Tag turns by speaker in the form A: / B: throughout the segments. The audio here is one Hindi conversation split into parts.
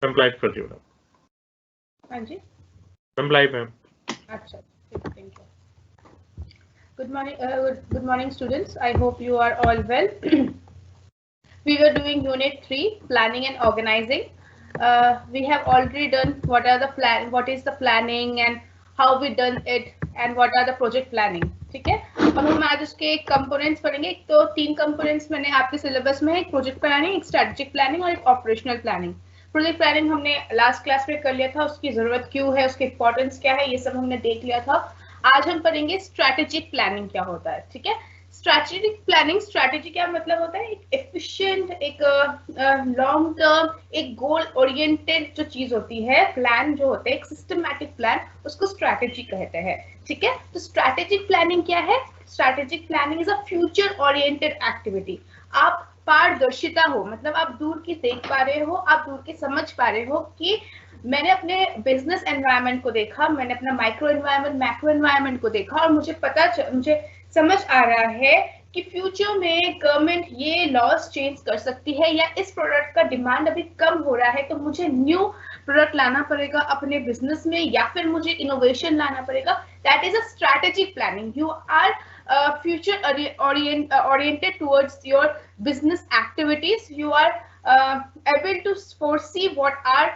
A: मैम लाइव कर दियो।
B: हाँ जी
A: मैम लाइव है।
B: अच्छा thank you. Good morning students. I hope you are all well. We were doing unit 3 planning and organizing. We have already done what is the planning and how we done it and what are the project planning. ठीक है, अब हम आज उसके कंपोनेंट्स पढ़ेंगे। एक तो 3 कंपोनेंट्स मैंने आपके सिलेबस में है, एक प्रोजेक्ट प्लानिंग, एक स्ट्रेटेजिक प्लानिंग और एक ऑपरेशनल प्लानिंग। प्रोजेक्ट प्लानिंग हमने लास्ट क्लास में कर लिया था, उसकी जरूरत क्यों है, उसकी इंपॉर्टेंस क्या है, ये सब हमने देख लिया था। आज हम पढ़ेंगे स्ट्रेटेजिक प्लानिंग क्या होता है। ठीक है, स्ट्रेटेजिक प्लानिंग, स्ट्रेटेजी क्या मतलब होता है, एक एफिशिएंट, एक लॉन्ग टर्म, एक गोल ओरिएंटेड जो चीज होती है, प्लान जो होते हैं, एक सिस्टमैटिक प्लान, उसको स्ट्रेटेजी कहते हैं। ठीक है, तो स्ट्रेटेजिक प्लानिंग क्या है? Strategic planning is a future oriented activity. आप पारदर्शिता हो, मतलब आप दूर की देख पा रहे हो, आप दूर की समझ पा रहे हो कि मैंने अपने बिजनेस एनवायरनमेंट को देखा, मैंने अपना माइक्रो एनवायरनमेंट, मैक्रो एनवायरनमेंट को देखा और मुझे समझ आ रहा है कि फ्यूचर में गवर्नमेंट ये लॉज चेंज कर सकती है, या इस प्रोडक्ट का डिमांड अभी कम हो रहा है तो मुझे न्यू प्रोडक्ट लाना पड़ेगा अपने बिजनेस में, या फिर मुझे इनोवेशन लाना पड़ेगा। That is a strategic planning. You are future oriented towards your business activities. You are able to foresee what are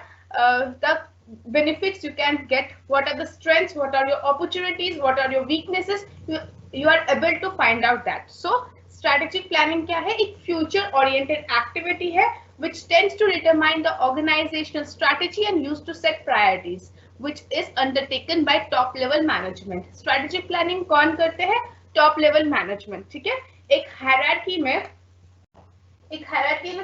B: the benefits you can get, what are the strengths, what are your opportunities, what are your weaknesses. You are able to find out that. So strategic planning क्या है? एक future oriented activity है which tends to determine the organizational strategy and used to set priorities, which is undertaken by top level management. Strategic planning कौन करते हैं? Top level management. ठीक है, एक हायरार्की में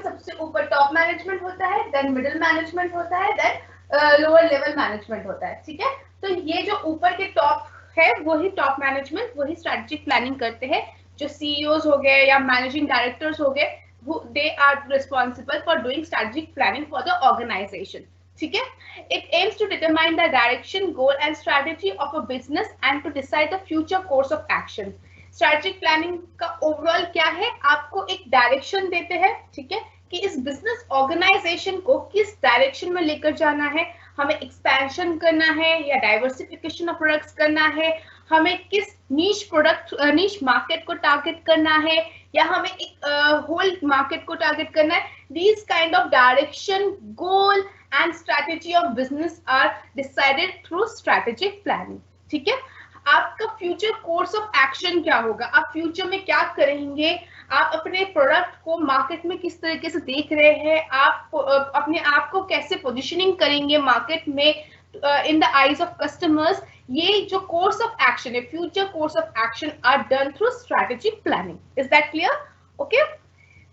B: सबसे ऊपर टॉप मैनेजमेंट होता है, देन मिडिल मैनेजमेंट होता है, देन लोअर लेवल मैनेजमेंट होता है। ठीक है, तो ये जो ऊपर के टॉप है वही टॉप मैनेजमेंट, वही स्ट्रेटेजिक प्लानिंग करते हैं। जो सीईओज हो गए या मैनेजिंग डायरेक्टर्स हो गए, they are responsible for doing strategic planning for the organization. ठीक है, it aims to determine the direction, goal and strategy of a business and to decide the future course of action. Strategic planning का ओवरऑल क्या है? आपको एक डायरेक्शन देते हैं, ठीक है, कि इस बिजनेस ऑर्गेनाइजेशन को किस डायरेक्शन में लेकर जाना है, हमें एक्सपेंशन करना है या डाइवर्सिफिकेशन ऑफ प्रोडक्ट्स करना है, हमें किस नीश मार्केट को टारगेट करना है, या हमें एक होल मार्केट को टारगेट करना है। These kind of direction, goal and strategy of business are decided through strategic planning. ठीक है, आपका फ्यूचर कोर्स ऑफ एक्शन क्या होगा, आप फ्यूचर में क्या करेंगे, आप अपने प्रोडक्ट को मार्केट में किस तरीके से देख रहे हैं, आप अपने आप को कैसे पोजीशनिंग करेंगे मार्केट में in the eyes of customers. ये जो कोर्स ऑफ एक्शन है, future course of action are done through strategic planning. Is that clear? Okay,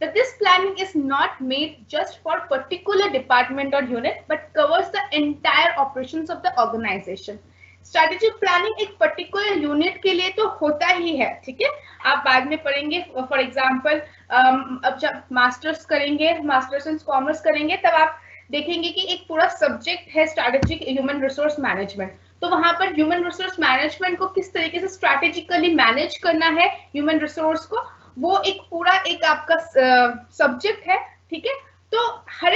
B: that this planning is not made just for particular department or unit but covers the entire operations of the organization. Strategic planning एक पर्टिकुलर यूनिट के लिए तो होता ही है, ठीक है, आप बाद में पढ़ेंगे। फॉर एग्जांपल अब जब मास्टर्स करेंगे, मास्टर्स इन कॉमर्स करेंगे, तब आप देखेंगे कि एक पूरा सब्जेक्ट है स्ट्रेटेजिक ह्यूमन रिसोर्स मैनेजमेंट। तो वहां पर ह्यूमन रिसोर्स मैनेजमेंट को किस तरीके से स्ट्रेटेजिकली मैनेज करना है ह्यूमन रिसोर्स को, वो एक पूरा एक आपका सब्जेक्ट है। ठीक है, तो हर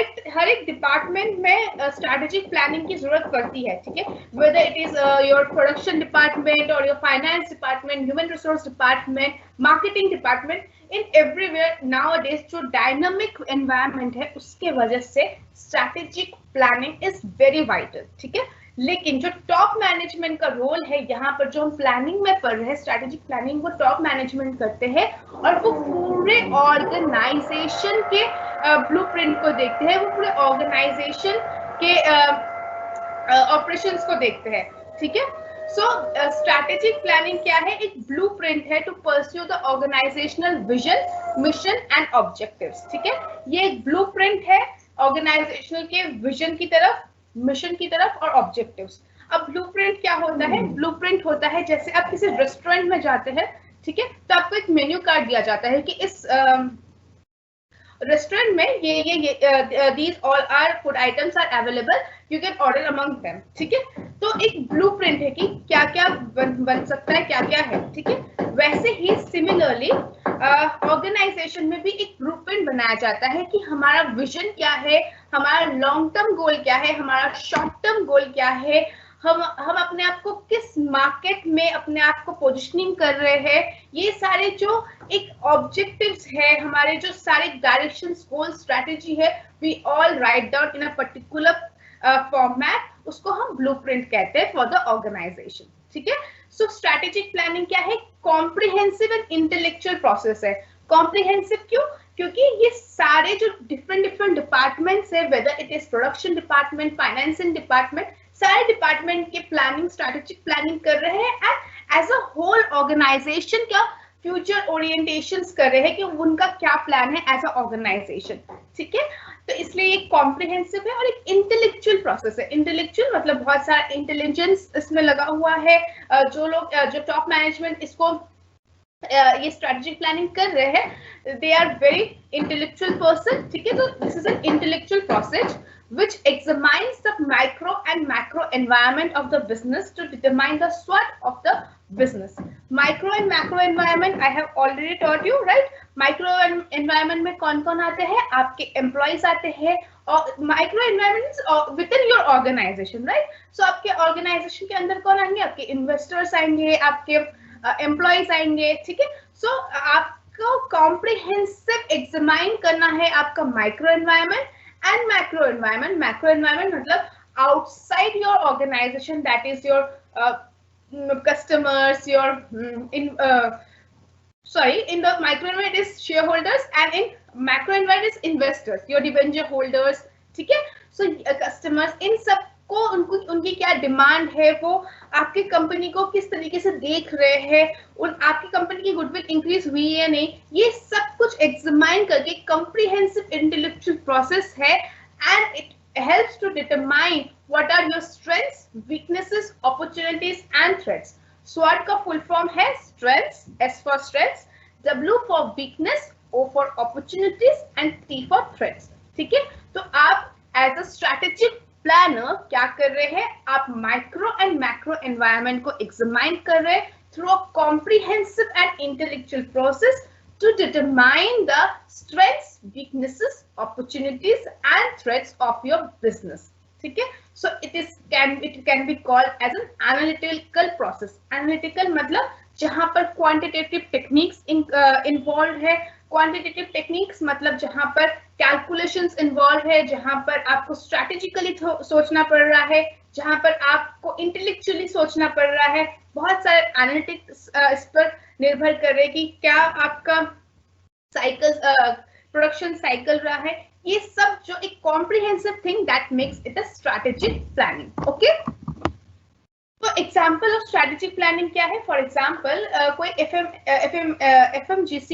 B: एक डिपार्टमेंट में स्ट्रेटेजिक प्लानिंग की जरूरत पड़ती है। ठीक है, whether it is your production department और your finance department, human resource department, marketing department, in everywhere nowadays जो डायनामिक एनवायरनमेंट है उसके वजह से strategic planning is very vital. ठीक है, लेकिन जो टॉप मैनेजमेंट का रोल है यहाँ पर, जो हम प्लानिंग में पढ़ रहे हैं स्ट्रेटेजिक प्लानिंग, वो टॉप मैनेजमेंट करते हैं और वो पूरे ऑर्गेनाइजेशन के ब्लूप्रिंट को देखते हैं, वो पूरे ऑर्गेनाइजेशन के ऑपरेशंस को देखते हैं। ठीक है, सो स्ट्रेटेजिक प्लानिंग क्या है? एक ब्लूप्रिंट है to pursue the organisational vision, mission and objectives. ठीक है, ये एक ब्लूप्रिंट है ऑर्गेनाइजेशनल के विजन की तरफ, मिशन की तरफ और ऑब्जेक्टिव्स। अब ब्लूप्रिंट क्या होता है? ब्लूप्रिंट होता है जैसे आप किसी रेस्टोरेंट में जाते हैं, ठीक है, तो आपको एक मेन्यू कार्ड दिया जाता है कि इस रेस्टोरेंट में ये these all are food items are available, you can order among them, ठीक है। तो एक ब्लूप्रिंट है कि क्या क्या बन सकता है, क्या क्या है, ठीक है। वैसे ही सिमिलरली ऑर्गेनाइजेशन में भी एक ब्लूप्रिंट बनाया जाता है कि हमारा विजन क्या है, हमारा लॉन्ग टर्म गोल क्या है, हमारा शॉर्ट टर्म गोल क्या है, हम अपने आप को किस मार्केट में अपने आप को पोजिशनिंग कर रहे हैं, ये सारे जो एक ऑब्जेक्टिव्स है, हमारे जो सारे डायरेक्शंस, गोल, स्ट्रेटेजी है, we all write down in a particular format, उसको हम ब्लूप्रिंट कहते हैं फॉर द ऑर्गेनाइजेशन, ठीक है। सो स्ट्रेटेजिक प्लानिंग क्या है? कॉम्प्रिहेंसिव एंड इंटेलेक्चुअल प्रोसेस है। कॉम्प्रिहेंसिव क्यों? क्योंकि ये सारे जो डिफरेंट डिपार्टमेंट्स है, whether it is production department, financing department, सारे डिपार्टमेंट के प्लानिंग, स्ट्रेटेजिक प्लानिंग कर रहे हैं and as a whole organisation का फ्यूचर ओरिएंटेशंस कर रहे हैं कि उनका क्या प्लान है एज अ ऑर्गेनाइजेशन, ठीक है। तो इसलिए एक कॉम्प्रिहेंसिव है और एक इंटेलेक्चुअल प्रोसेस है। इंटेलेक्चुअल मतलब बहुत सारा इंटेलिजेंस इसमें लगा हुआ है। जो लोग जो टॉप मैनेजमेंट इसको ये स्ट्रेटेजिक प्लानिंग कर रहे हैं, they are very intellectual person, ठीक है। तो this is an intellectual process which examines the micro and macro environment of the business to determine the SWOT of the business. Micro and macro environment I have already taught you, right? Micro environment में कौन-कौन आते हैं? आपके employees आते हैं, और micro environment is within your organization, right? So आपके organization के अंदर कौन आएंगे? आपके investors आएंगे, आपके employees आएंगे, ठीक है। So आपको comprehensive examine करना है आपका micro environment and macro environment. Macro environment मतलब outside your organization, that is your customers, your in the micro environment is shareholders, and in macro environment is investors, your debenture holders, ठीक है। So customers, इन सबको उनकी क्या डिमांड है, वो आपकी कंपनी को किस तरीके से देख रहे हैं, आपकी कंपनी की गुडविल इंक्रीज हुई है नहीं, ये सब कुछ एग्जामाइन करके comprehensive intellectual process है, and it helps to determine what are your strengths, weaknesses, opportunities and threats. SWOT का full form है strengths, S for strengths, W for weakness, O for opportunities and T for threats, ठीक है। तो आप as a strategic प्लानर क्या कर रहे हैं? आप माइक्रो एंड मैक्रो एनवायरनमेंट को एग्जामाइन कर रहे हैं through a comprehensive and intellectual process to determine the strengths, weaknesses, opportunities and threats of your business, ठीक है। So it can be called as an analytical process. Analytical मतलब जहां पर क्वांटिटेटिव टेक्निक्स इन्वॉल्व है। क्वांटिटेटिव टेक्निक्स मतलब जहां पर कैलकुलेशंस इन्वॉल्व है, जहां पर आपको स्ट्रैटेजिकली सोचना पड़ रहा है, जहां पर आपको इंटेलेक्चुअली सोचना पड़ रहा है। बहुत सारे एनालिटिक्स इस पर निर्भर कर रहे हैं कि क्या आपका साइकिल प्रोडक्शन साइकिल रहा है। ये सब जो एक comprehensive thing that makes it a strategic planning, okay. तो एग्जाम्पल ऑफ स्ट्रैटेजिक प्लानिंग क्या है? फॉर एग्जाम्पल कोई FMGC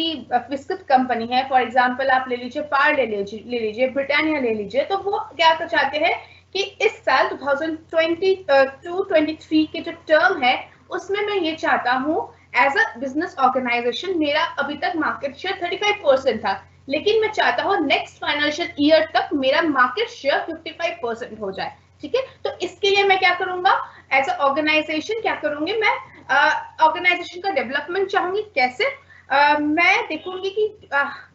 B: बिस्किट कंपनी है, फॉर एग्जाम्पल आप ले लीजिए पार ले लीजिए ब्रिटानिया ले लीजिए। तो वो क्या चाहते हैं कि इस साल 2022-23 के जो टर्म है उसमें मैं ये चाहता हूँ एज अ बिजनेस ऑर्गेनाइजेशन, मेरा अभी तक मार्केट शेयर 35% था, लेकिन मैं चाहता हूँ नेक्स्ट फाइनेंशियल ईयर तक मेरा मार्केट शेयर 55% हो जाए, ठीक है। तो इसके लिए मैं क्या करूंगा? एज अ ऑर्गेनाइजेशन क्या करूंगी? मैं ऑर्गेनाइजेशन का डेवलपमेंट चाहूंगी। कैसे? मैं देखूंगी कि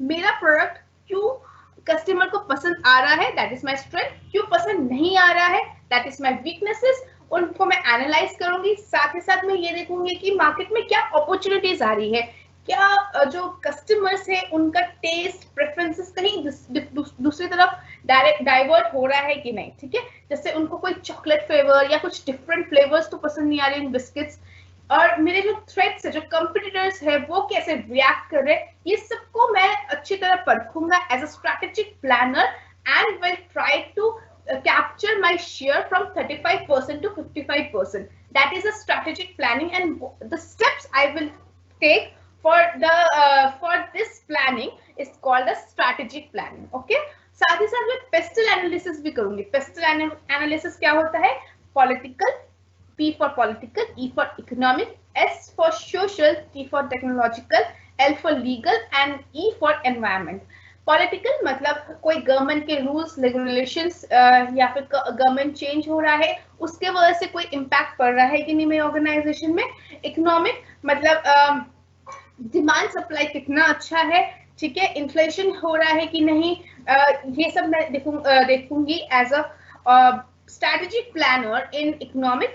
B: मेरा प्रोडक्ट क्यों कस्टमर को पसंद आ रहा है, दैट इज माय स्ट्रेंथ, क्यों पसंद नहीं आ रहा है, दैट इज माय वीकनेसेस, उनको मैं एनालाइज करूंगी। साथ ही साथ मैं ये देखूंगी कि मार्केट में क्या अपॉर्चुनिटीज आ रही है, क्या जो कस्टमर्स है उनका टेस्ट प्रेफरेंसेस कहीं दूसरी तरफ डाइवर्ट हो रहा है कि नहीं, ठीक है। जैसे उनको कोई चॉकलेट फ्लेवर या कुछ डिफरेंट फ्लेवर्स तो पसंद नहीं आ रहे इन बिस्किट्स, और मेरे जो थ्रेट्स है, जो कंपटीटर्स है, वो कैसे रिएक्ट कर रहे हैं, ये सबको मैं अच्छी तरह परखूंगा as a strategic planner and will try to capture my share from 35% to 55%. That is a strategic planning, and the steps I will take for this planning is called a strategic planning. Okay. साथ ही साथ मैं पेस्टल एनालिसिस भी करूंगी। पेस्टल एनालिसिस क्या होता है? Political, P for political, E for economic, S for social, T for technological, L for legal and E for environment. Political मतलब कोई गवर्नमेंट के रूल्स रेगुलेशंस या फिर गवर्नमेंट चेंज हो रहा है उसके वजह से कोई इम्पैक्ट पड़ रहा है कि नहीं मेरी ऑर्गेनाइजेशन में। इकोनॉमिक मतलब डिमांड सप्लाई कितना अच्छा है, ठीक है, इन्फ्लेशन हो रहा है कि नहीं, ये सब मैं देखूंगी as a strategic planner in economic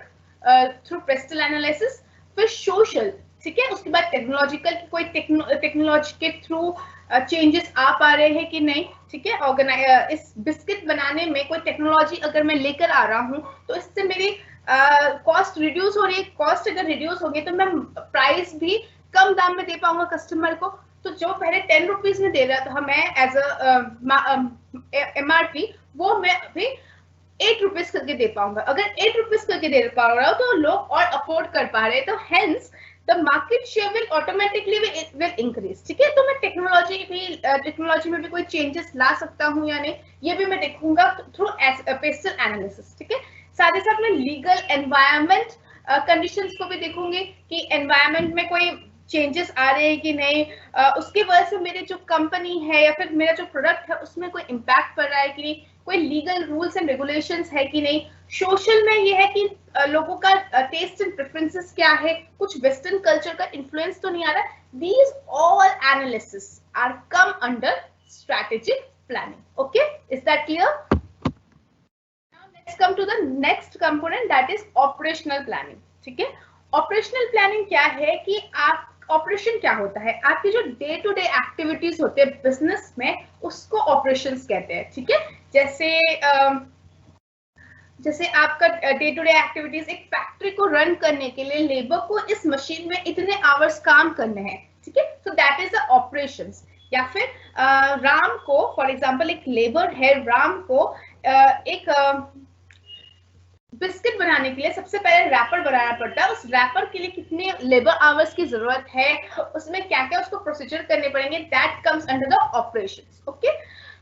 B: through PESTLE analysis. फिर सोशल, ठीक है, उसके बाद टेक्नोलॉजिकल, कोई टेक्नोलॉजी के थ्रू चेंजेस आ पा रहे हैं कि नहीं, ठीक है, इस बिस्किट बनाने में कोई टेक्नोलॉजी अगर मैं लेकर आ रहा हूँ तो इससे मेरी कॉस्ट रिड्यूस हो रही है। कॉस्ट अगर रिड्यूस होगी तो मैं प्राइस भी कम दाम में दे पाऊंगा कस्टमर को। तो जो पहले 10 रुपीज में दे रहा था मैं एज MRP, वो मैं अभी 8 रुपीज करके दे पाऊंगा। अगर 8 रुपीज करके दे पा रहा हूँ तो लोग और अफोर्ड कर पा रहे हैं, तो hence the market share will automatically will increase, ठीक है। तो मैं टेक्नोलॉजी में भी कोई चेंजेस ला सकता हूँ या नहीं, ये भी मैं देखूंगा थ्रू पेस्टल एनालिसिस, ठीक है। साथ ही साथ मैं लीगल एनवायरमेंट कंडीशंस को भी देखूंगी कि एनवायरमेंट में कोई चेंजेस आ रहे हैं कि नहीं, उसकी वजह से मेरे जो कंपनी है या फिर मेरा जो प्रोडक्ट है उसमें कोई इम्पैक्ट पड़ रहा है कि नहीं, कोई लीगल रूल्स एंड रेगुलेशंस है कि नहीं। सोशल में ये है कि लोगों का टेस्ट एंड प्रेफरेंसेस क्या है, कुछ वेस्टर्न कल्चर का इन्फ्लुएंस तो नहीं आ रहा। These all analysis are come under strategic planning. Okay, is that clear? Let's come to the next component, that is operational planning, ठीक है। ऑपरेशनल प्लानिंग क्या है कि आप ऑपरेशन क्या होता है, आपके जो डे टू डे एक्टिविटीज होते हैं बिजनेस में उसको ऑपरेशंस कहते हैं, ठीक है। जैसे आपका डे टू डे एक्टिविटीज, एक फैक्ट्री को रन करने के लिए लेबर को इस मशीन में इतने आवर्स काम करने हैं, ठीक है, so that is the operations. या फिर राम को, फॉर एग्जांपल एक लेबर है, राम को एक बिस्किट बनाने के लिए सबसे पहले रैपर बनाना पड़ता है। उस रैपर के लिए कितने लेबर आवर्स की जरूरत है, उसमें क्या क्या उसको प्रोसीजर करने पड़ेंगे, that comes under the operations. Okay,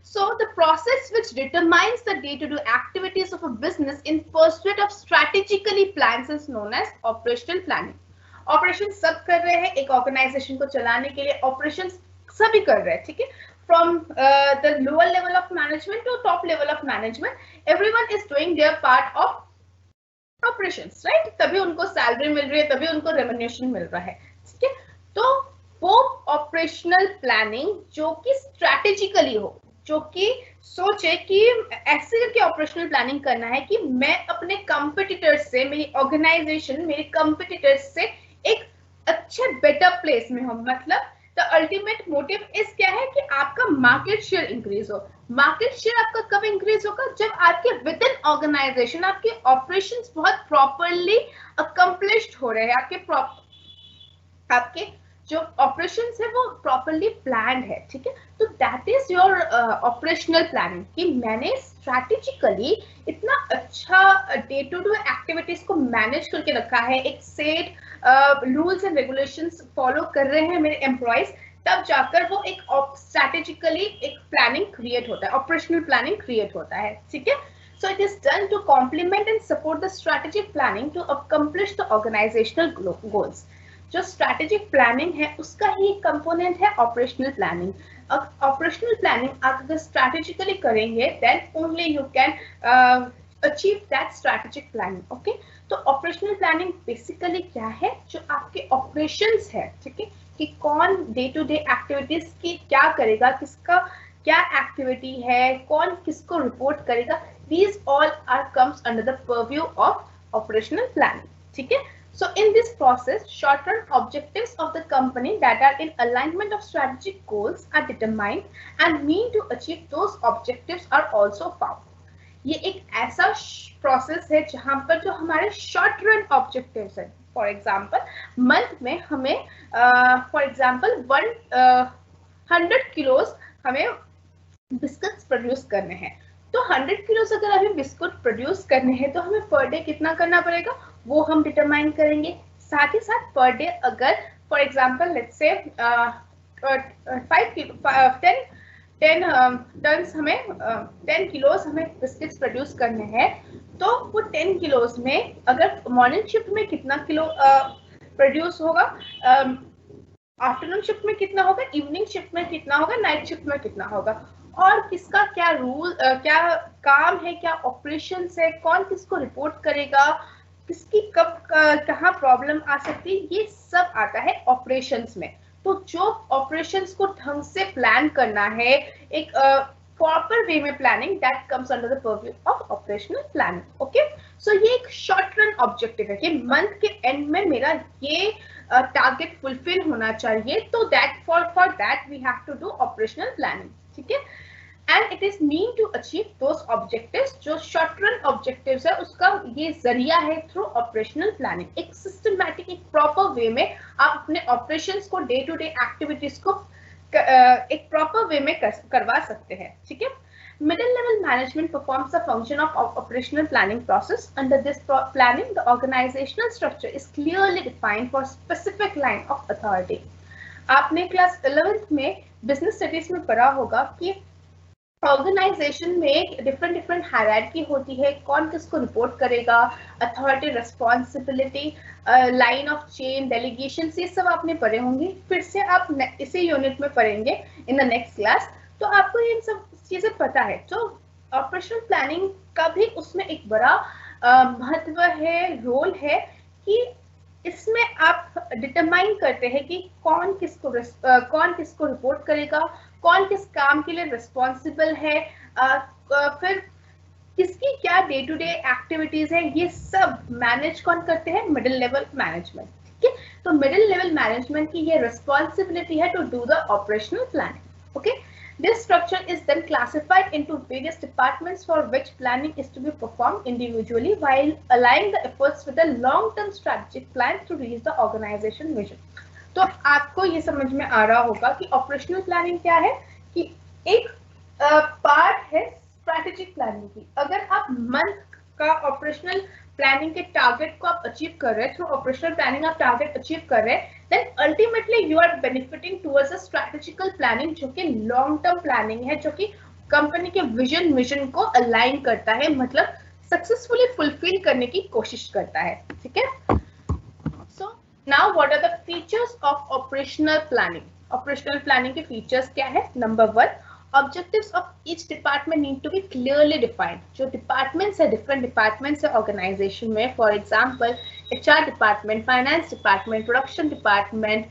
B: so the process which determines the day-to-day activities of a business in pursuit of strategically plans is known as operational planning. Operation सब कर रहे हैं, एक ऑर्गेनाइजेशन को चलाने के लिए ऑपरेशन सभी कर रहे हैं, ठीक है। From the lower level of management to top level of management, everyone is doing their part of operations, right? तभी उनको सैलरी मिल रही है, तभी उनको रेम्युनरेशन मिल रहा है, ठीक है। तो वो ऑपरेशनल प्लानिंग जो कि स्ट्रैटेजिकली हो, जो कि सोचे कि ऐसे करके ऑपरेशनल प्लानिंग करना है कि मैं अपने कंपटीटर्स से, मेरी ऑर्गेनाइजेशन मेरे कंपटीटर्स से एक अच्छे बेटर प्लेस में हो। मतलब द अल्टीमेट मोटिव इस क्या है कि आपका मार्केट शेयर इंक्रीज हो। मार्केट शेयर आपका कब इंक्रीज होगा, जब आपके विद इन ऑर्गेनाइजेशन आपके ऑपरेशंस बहुत प्रॉपरली अकम्प्लिश्ड हो रहे हैं, आपके जो ऑपरेशंस है वो प्रॉपरली प्लान्ड है, ठीक है। तो that is your operational planning, कि मैंने स्ट्रैटेजिकली इतना अच्छा डे टू डे एक्टिविटीज को मैनेज करके रखा है, एक set rules and regulations follow कर रहे हैं मेरे एम्प्लॉइज, तब जाकर वो एक स्ट्रैटेजिकली एक प्लानिंग क्रिएट होता है, ऑपरेशनल प्लानिंग क्रिएट होता है, ठीक है। So it is done to complement and support the strategic planning to accomplish the organizational goals. जो स्ट्रैटेजिक प्लानिंग है उसका ही कंपोनेंट है ऑपरेशनल प्लानिंग। ऑपरेशनल प्लानिंग आप अगर स्ट्रैटेजिकली करेंगे then only you can achieve that strategic planning. Okay, तो ऑपरेशनल प्लानिंग बेसिकली क्या है, जो आपके ऑपरेशंस है, ठीक है, कि कौन डे टू डे एक्टिविटीज की क्या करेगा, किसका क्या एक्टिविटी है, कौन किसको रिपोर्ट करेगा, these all are comes under the purview of operational planning, ठीक है। So in this process, short-term objectives of the company that are in alignment of strategic goals are determined and mean to achieve those objectives are also found. ये एक ऐसा प्रोसेस है जहां पर जो हमारे शॉर्ट रन ऑब्जेक्टिव्स हैं, फॉर एग्जांपल मंथ में हमें फॉर एग्जांपल 100 किलोस हमें बिस्किट्स प्रोड्यूस करने हैं। तो 100 किलोस अगर हमें बिस्कुट प्रोड्यूस करने हैं तो हमें पर डे कितना करना पड़ेगा वो हम डिटरमाइन करेंगे। साथ ही साथ पर डे अगर for example let's say 10 turns हमें 10 किलोस हमें बिस्किट्स प्रोड्यूस करने हैं, तो वो 10 किलोस में अगर मॉर्निंग शिफ्ट में कितना किलो प्रोड्यूस होगा, आफ्टरनून शिफ्ट में कितना होगा, इवनिंग शिफ्ट में कितना होगा, नाइट शिफ्ट में कितना होगा, और किसका क्या रूल, क्या काम है, क्या ऑपरेशंस है, कौन किसको रिपोर्ट करेगा, किसकी कब कहाँ प्रॉब्लम आ सकती है, ये सब आता है ऑपरेशंस में। तो जो ऑपरेशंस को ढंग से प्लान करना है, एक प्रॉपर वे में planning, that comes under the purview of operational planning. Okay, so ये एक शॉर्ट रन ऑब्जेक्टिव है कि मंथ के एंड में मेरा ये टारगेट फुलफिल होना चाहिए, तो that for that we have to do operational planning, ठीक है। And it is mean to achieve those objectives, जो शॉर्ट रन ऑब्जेक्टिव्स है उसका ये जरिया है थ्रू ऑपरेशनल प्लानिंग। एक सिस्टमैटिक, एक प्रॉपर वे में आप अपने ऑपरेशंस को, डे टू डे एक्टिविटीज को एक प्रॉपर वे में करवा सकते हैं, ठीक है। Middle level management performs the function of operational planning process. Under this planning, the organizational structure is clearly defined for specific line of authority. आपने क्लास 11th में बिजनेस स्टडीज में पढ़ा होगा कि ऑर्गेनाइजेशन में डिफरेंट हायरार्की होती है, कौन किसको रिपोर्ट करेगा, authority, responsibility, line of chain, delegation, ये सब आपने पढ़े होंगे। फिर से आप इसी यूनिट में पढ़ेंगे इन द नेक्स्ट क्लास, तो आपको ये सब चीजें पता है। तो ऑपरेशनल प्लानिंग का भी उसमें एक बड़ा महत्व है, रोल है, कि इसमें आप डिटरमाइन करते हैं कि कौन किसको रिपोर्ट करेगा, कौन किस काम के लिए रिस्पॉन्सिबल है, फिर किसकी क्या डे टू डे एक्टिविटीज है, ये सब मैनेज कौन करते हैं, मिडिल लेवल मैनेजमेंट, ठीक है। तो मिडिल लेवल मैनेजमेंट की ये रिस्पॉन्सिबिलिटी है to do the operational planning. Okay, this structure is then classified into various departments for which planning is to be performed individually while aligning the efforts with a long-term strategic plan to reach the organization vision. तो आपको ये समझ में आ रहा होगा कि ऑपरेशनल प्लानिंग क्या है, कि एक पार्ट है स्ट्रैटेजिक प्लानिंग की। अगर आप मंथ का ऑपरेशनल प्लानिंग के टारगेट को आप अचीव कर रहे हैं, थ्रू ऑपरेशनल प्लानिंग आप टारगेट अचीव कर रहे हैं, then ultimately you are benefiting towards a strategical planning, जो कि लॉन्ग टर्म प्लानिंग है, जो कि कंपनी के विजन मिशन को अलाइन करता है, मतलब सक्सेसफुली फुलफिल करने की कोशिश करता है, ठीक है। So now what are the features of operational planning. Operational planning के फीचर्स क्या है? Number 1, objectives of each department need to be clearly defined. जो departments है, different departments है organization में, for example HR department, finance department, production department,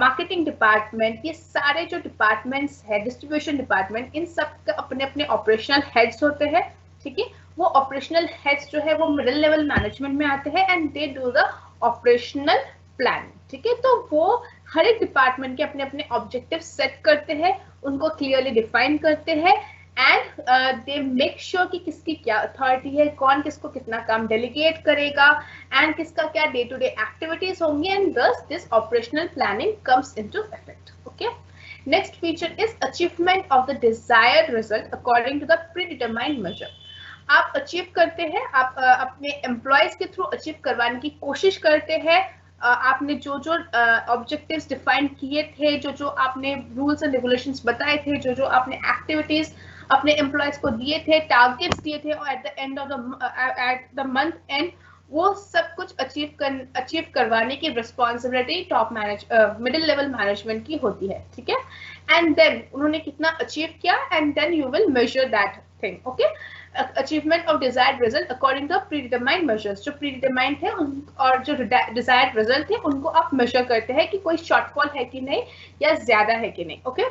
B: marketing department, ये सारे जो departments है, distribution department, इन सब के अपने अपने operational heads होते हैं, ठीक है। वो operational heads जो है वो middle level management में आते हैं and they do the operational planning, ठीक है। तो वो हर एक डिपार्टमेंट के अपने अपने ऑब्जेक्टिव सेट करते हैं, उनको क्लियरली डिफाइन करते हैं, एंड दे मेक श्योर कि किसकी क्या अथॉरिटी है, कौन किसको कितना काम डेलीगेट करेगा, एंड किसका क्या डे टू डे एक्टिविटीज होंगी, एंड दस this operational planning comes into effect. Okay, next feature is achievement of the desired result according to the pre determined measure. आप अचीव करते हैं, आप अपने एम्प्लॉयज के थ्रू अचीव करवाने की कोशिश करते हैं। आपने जो जो ऑब्जेक्टिव्स डिफाइन किए थे, जो जो आपने रूल्स एंड रेगुलेशंस बताए थे, जो जो आपने एक्टिविटीज अपने एम्प्लॉयज को दिए थे, टारगेट्स दिए थे, और एट द मंथ एंड वो सब कुछ अचीव करवाने की रिस्पॉन्सिबिलिटी मिडिल लेवल मैनेजमेंट की होती है, ठीक है। एंड देन उन्होंने कितना अचीव किया, and then you will measure that thing. Okay, achievement of desired result according to predetermined measures. जो प्रीडिटरमाइंड है और जो डिजायर्ड रिजल्ट है उनको आप मेजर करते हैं कि कोई शॉर्टफॉल है कि नहीं, या ज्यादा है कि नहीं। Okay,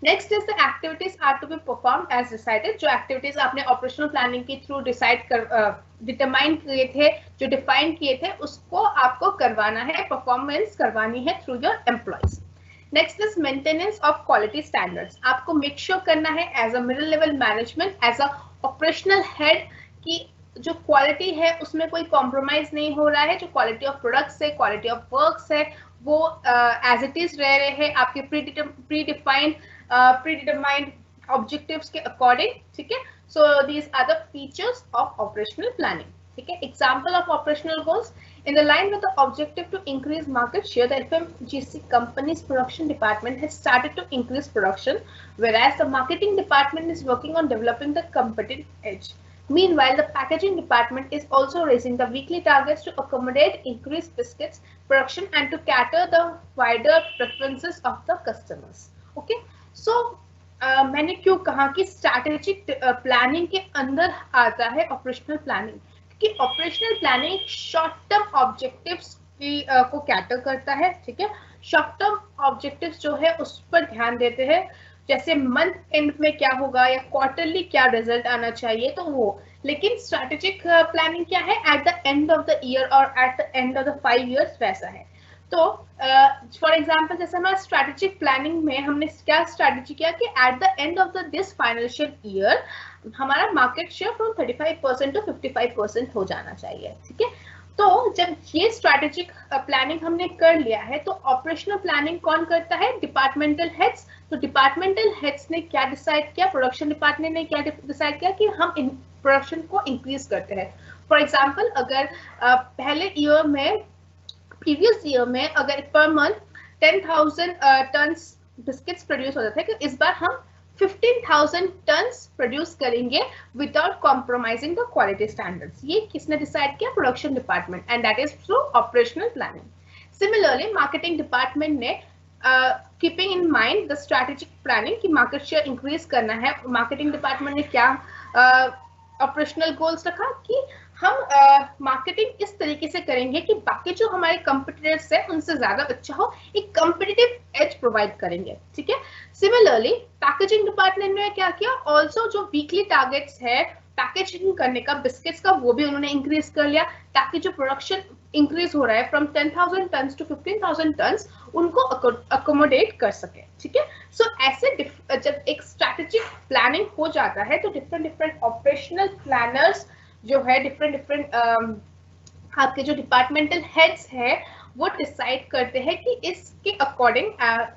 B: next is the activities are to be perform as decided. जो एक्टिविटीज आपने ऑपरेशनल प्लानिंग के थ्रू डिटरमाइन किए थे, जो डिफाइन किए थे, उसको आपको करवाना है, परफॉर्मेंस करवानी है through your employees. Next is maintenance of quality standards. आपको मेक श्योर करना है as a middle level management, as a operational head, कि जो क्वालिटी है उसमें कोई कॉम्प्रोमाइज नहीं हो रहा है। जो क्वालिटी ऑफ प्रोडक्ट्स है, क्वालिटी ऑफ वर्क्स है, वो एज इट इज रह रहे हैं आपके प्रीडिटरमाइंड ऑब्जेक्टिव्स के अकॉर्डिंग, ठीक है। So these are the features of operational planning, ठीक है। Example of operational goals: in the line with the objective to increase market share, the FMGC company's production department has started to increase production, whereas the marketing department is working on developing the competitive edge. Meanwhile, the packaging department is also raising the weekly targets to accommodate increased biscuits production and to cater the wider preferences of the customers. Okay, so मैंने क्यों कहा कि स्ट्रैटेजिक प्लानिंग के अंदर आता है ऑपरेशनल प्लानिंग, क्योंकि operational planning short term objectives को कैटर करता है, ठीक है। शॉर्ट टर्म ऑब्जेक्टिव्स जो है उस पर ध्यान देते हैं, जैसे मंथ एंड में क्या होगा या क्वार्टरली क्या रिजल्ट आना चाहिए, तो वो। लेकिन स्ट्रैटेजिक प्लानिंग क्या है, at the end of the year और at the end of the 5 years वैसा है। तो फॉर एग्जांपल जैसे हमारा स्ट्रैटेजिक प्लानिंग में हमने क्या स्ट्रैटेजी किया कि eight the end of this financial year हमारा मार्केट शेयर फ्रॉम 35% to 55% हो जाना चाहिए, ठीक है। तो जब ये स्ट्रैटेजिक प्लानिंग हमने कर लिया है, तो ऑपरेशनल प्लानिंग कौन करता है, डिपार्टमेंटल हेड्स। तो डिपार्टमेंटल हेड्स ने क्या डिसाइड किया, प्रोडक्शन डिपार्टमेंट ने क्या डिसाइड किया कि हम प्रोडक्शन को इंक्रीज करते हैं। फॉर एग्जांपल अगर पहले ईयर में, प्रीवियस ईयर में अगर per month 10,000 turns biscuits produce होते थे, तो इस बार हम 15,000 टन्स प्रोड्यूस करेंगे without compromising the quality standards. ये किसने डिसाइड किया, production department, and that is through operational planning. Similarly marketing department ने keeping in mind the strategic planning कि मार्केट शेयर इंक्रीज करना है, मार्केटिंग डिपार्टमेंट ने क्या ऑपरेशनल गोल्स रखा कि हम मार्केटिंग इस तरीके से करेंगे कि बाकी जो हमारे कंपटीटर्स है उनसे ज्यादा अच्छा हो, एक कंपटीटिव एज प्रोवाइड करेंगे, ठीक है। सिमिलरली पैकेजिंग डिपार्टमेंट ने क्या किया, ऑल्सो जो वीकली टारगेट्स है पैकेजिंग करने का बिस्किट्स का, वो भी उन्होंने इंक्रीज कर लिया, ताकि जो प्रोडक्शन इंक्रीज हो रहा है फ्रॉम 10,000 टन्स टू 15,000 टन्स उनको अकोमोडेट कर सके, ठीक है। सो ऐसे जब एक स्ट्रैटेजिक प्लानिंग हो जाता है, तो डिफरेंट ऑपरेशनल प्लानर्स जो है, डिफरेंट आपके जो डिपार्टमेंटल हेड्स है, वो डिसाइड करते हैं कि इसके according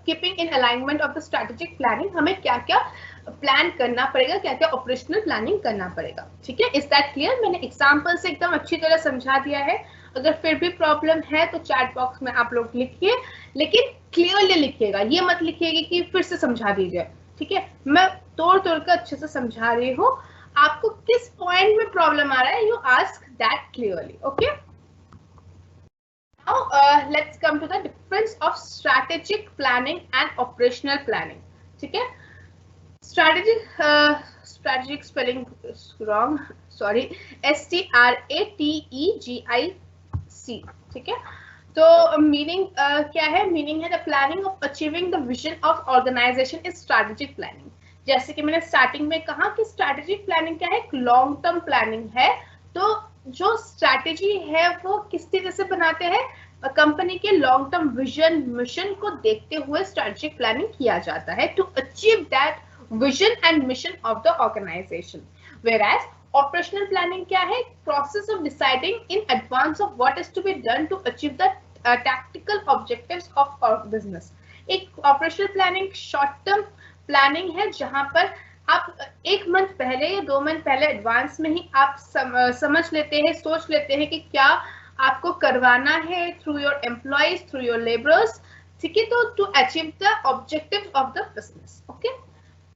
B: keeping in alignment of the strategic planning हमें क्या क्या प्लान करना पड़ेगा, क्या क्या ऑपरेशनल प्लानिंग करना पड़ेगा, ठीक है। Is that clear? मैंने एग्जांपल से एकदम अच्छी तरह समझा दिया है। अगर फिर भी प्रॉब्लम है तो चैट बॉक्स में आप लोग लिखिए, लेकिन क्लियरली लिखिएगा, ये मत लिखिएगा कि फिर से समझा दीजिए, ठीक है। मैं तोड़ कर अच्छे से समझा रही हूँ, आपको किस पॉइंट में प्रॉब्लम आ रहा है, you ask that clearly, okay. Now let's come to the difference of strategic planning and operational planning, ठीक है। strategic spelling is wrong, sorry, STRATEGIC, ठीक है। तो मीनिंग क्या है, मीनिंग है the planning of achieving the vision of organisation is strategic planning. जैसे कि मैंने स्टार्टिंग में कहा कि स्ट्रैटेजिक प्लानिंग क्या है, एक लॉन्ग टर्म प्लानिंग है। तो जो स्ट्रैटेजी है वो किस तरह से बनाते हैं, कंपनी के लॉन्ग टर्म विजन मिशन को देखते हुए स्ट्रैटेजिक प्लानिंग किया जाता है to achieve that vision and mission of the organisation. Whereas operational planning क्या है, process of deciding in advance of what is to be done to achieve the tactical objectives of our business। एक operational planning short term planning है, जहां पर आप 1 मंथ पहले या 2 मंथ पहले एडवांस में ही आप समझ लेते हैं, सोच लेते हैं कि क्या आपको करवाना है through your employees, through your labourers, ठीक है। तो to achieve the objective of the business, okay.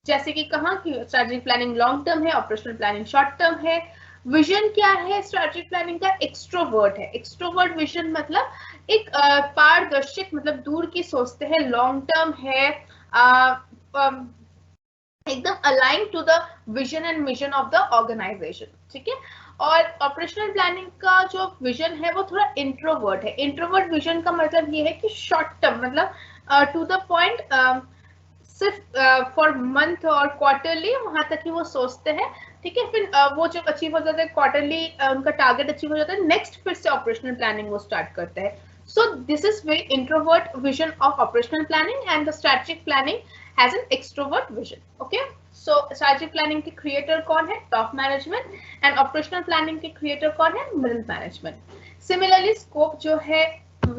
B: जैसे कि कहा कि स्ट्रैटेजिक प्लानिंग लॉन्ग टर्म है, ऑपरेशनल प्लानिंग शॉर्ट टर्म है। विजन क्या है स्ट्रैटेजिक प्लानिंग का, एक्सट्रोवर्ट है। एक्सट्रोवर्ट विजन मतलब एक पारदर्शक, मतलब दूर की सोचते हैं, लॉन्ग टर्म है, एकदम align to the vision and mission of the organisation, ठीक है। और ऑपरेशनल प्लानिंग का जो विजन है वो थोड़ा इंट्रोवर्ट है। इंट्रोवर्ट विजन का मतलब ये है कि शॉर्ट टर्म, मतलब टू द पॉइंट, सिर्फ फॉर मंथ और क्वार्टरली वहां तक ही वो सोचते हैं, ठीक है। फिर वो जब अचीव हो जाता है क्वार्टरली, उनका टारगेट अचीव हो जाता है, नेक्स्ट फिर से ऑपरेशनल प्लानिंग वो स्टार्ट करते हैं। So this is very introvert vision of operational planning, and the strategic planning has an extrovert vision, okay। So strategic planning के creator कौन है, top management, and operational planning के creator कौन है, middle management। Similarly scope जो है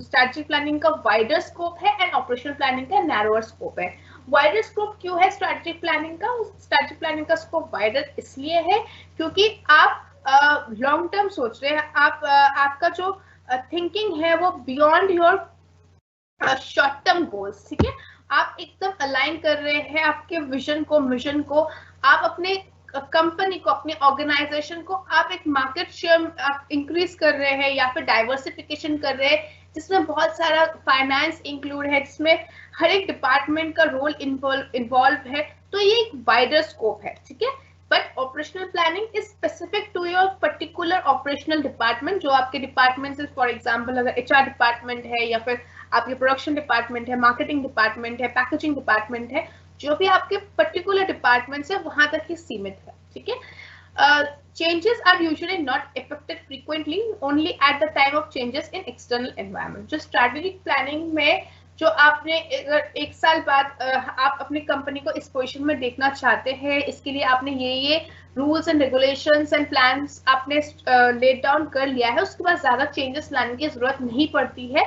B: strategic planning का wider scope है and operational planning का narrower scope है। wider scope क्यों है strategic planning का, strategic planning का scope wider इसलिए है क्योंकि आप long term सोच रहे हैं, आप आपका जो थिंकिंग है वो beyond your short term goals, ठीक है। आप एकदम अलाइन कर रहे हैं आपके विजन को, मिशन को, आप अपने कंपनी को, अपने ऑर्गेनाइजेशन को आप एक मार्केट शेयर इंक्रीज कर रहे हैं या फिर डाइवर्सिफिकेशन कर रहे हैं, जिसमें बहुत सारा फाइनेंस इंक्लूड है, जिसमें हर एक डिपार्टमेंट का रोल इन्वॉल्व है, तो ये एक वाइडर स्कोप है, ठीक है। But operational planning is specific to your particular operational department, जो आपके डिपार्टमेंट से, फॉर एग्जांपल अगर एचआर डिपार्टमेंट है या फिर आपके प्रोडक्शन डिपार्टमेंट है, मार्केटिंग डिपार्टमेंट है, पैकेजिंग डिपार्टमेंट है, जो भी आपके पर्टिकुलर डिपार्टमेंट से वहां तक ही सीमित है, ठीक है। Changes are usually not effected frequently, only at the time of changes in external environment. जो स्ट्रेटेजिक प्लानिंग में जो आपने अगर एक साल बाद आप अपनी कंपनी को इस पोजीशन में देखना चाहते हैं, इसके लिए आपने ये rules and regulations and plans आपने लेट डाउन कर लिया है, उसके बाद ज्यादा चेंजेस लाने की जरूरत नहीं पड़ती है।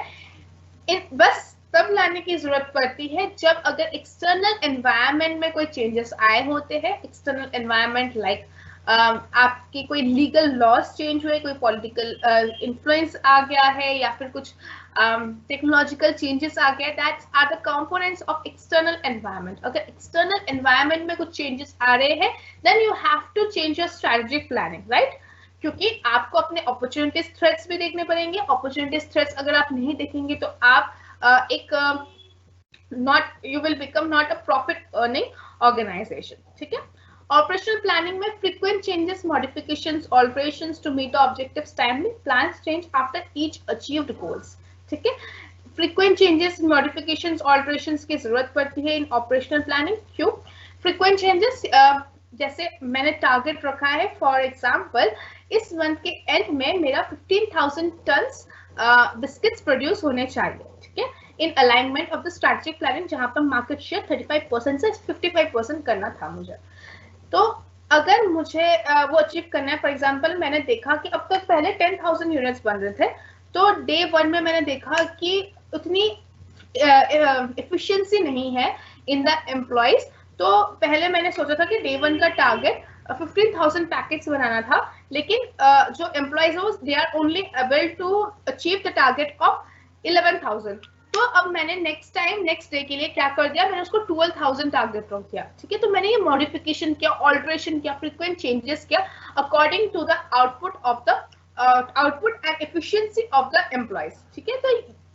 B: बस तब लाने की जरूरत पड़ती है जब अगर एक्सटर्नल एनवायरनमेंट में कोई चेंजेस आए होते हैं। एक्सटर्नल एनवायरनमेंट लाइक आपकी कोई लीगल लॉज चेंज हुए, कोई पॉलिटिकल इन्फ्लुएंस आ गया है, या फिर कुछ टेक्नोलॉजिकल चेंजेस आ गया। That's are the components of external environment. अगर एक्सटर्नल एनवायरनमेंट में कुछ चेंजेस आ रहे हैं, then you have to change your strategic planning, right? क्योंकि आपको अपने अपॉर्चुनिटीज थ्रेट्स भी देखने पड़ेंगे। अपॉर्चुनिटीज थ्रेट्स अगर आप नहीं देखेंगे तो आप you will become not a profit earning organization, ठीक है। Operational planning में frequent changes, modifications, alterations to meet the objectives timely. Plans change after each achieved goals, ठीक है। Frequent changes, modifications, alterations की जरूरत पड़ती है in operational planning। क्यों? Frequent changes जैसे मैंने टारगेट रखा है, फॉर एग्जाम्पल इस मंथ के एंड में मेरा 15,000 टन्स बिस्किट्स प्रोड्यूस होने चाहिए, ठीक है, in alignment of the strategic planning, जहां पर मार्केट शेयर 35% से 55% करना था मुझे। तो अगर मुझे वो अचीव करना है, फॉर एग्जांपल मैंने देखा कि अब तक पहले 10,000 यूनिट्स बन रहे थे, तो डे 1 में मैंने देखा कि उतनी एफिशिएंसी नहीं है इन द एम्प्लॉइज। तो पहले मैंने सोचा था कि डे 1 का टारगेट 15,000 पैकेट्स बनाना था, लेकिन जो एम्प्लॉइज हो they are only able to achieve the target of 11,000। तो अब मैंने नेक्स्ट डे के लिए क्या कर दिया, मैंने उसको 12,000 टारगेट रख दिया, ठीक है। तो मैंने ये मॉडिफिकेशन किया, ऑल्ट्रेशन किया, फ्रीक्वेंट चेंजेस किया according to the output and efficiency of the employees, ठीक है। तो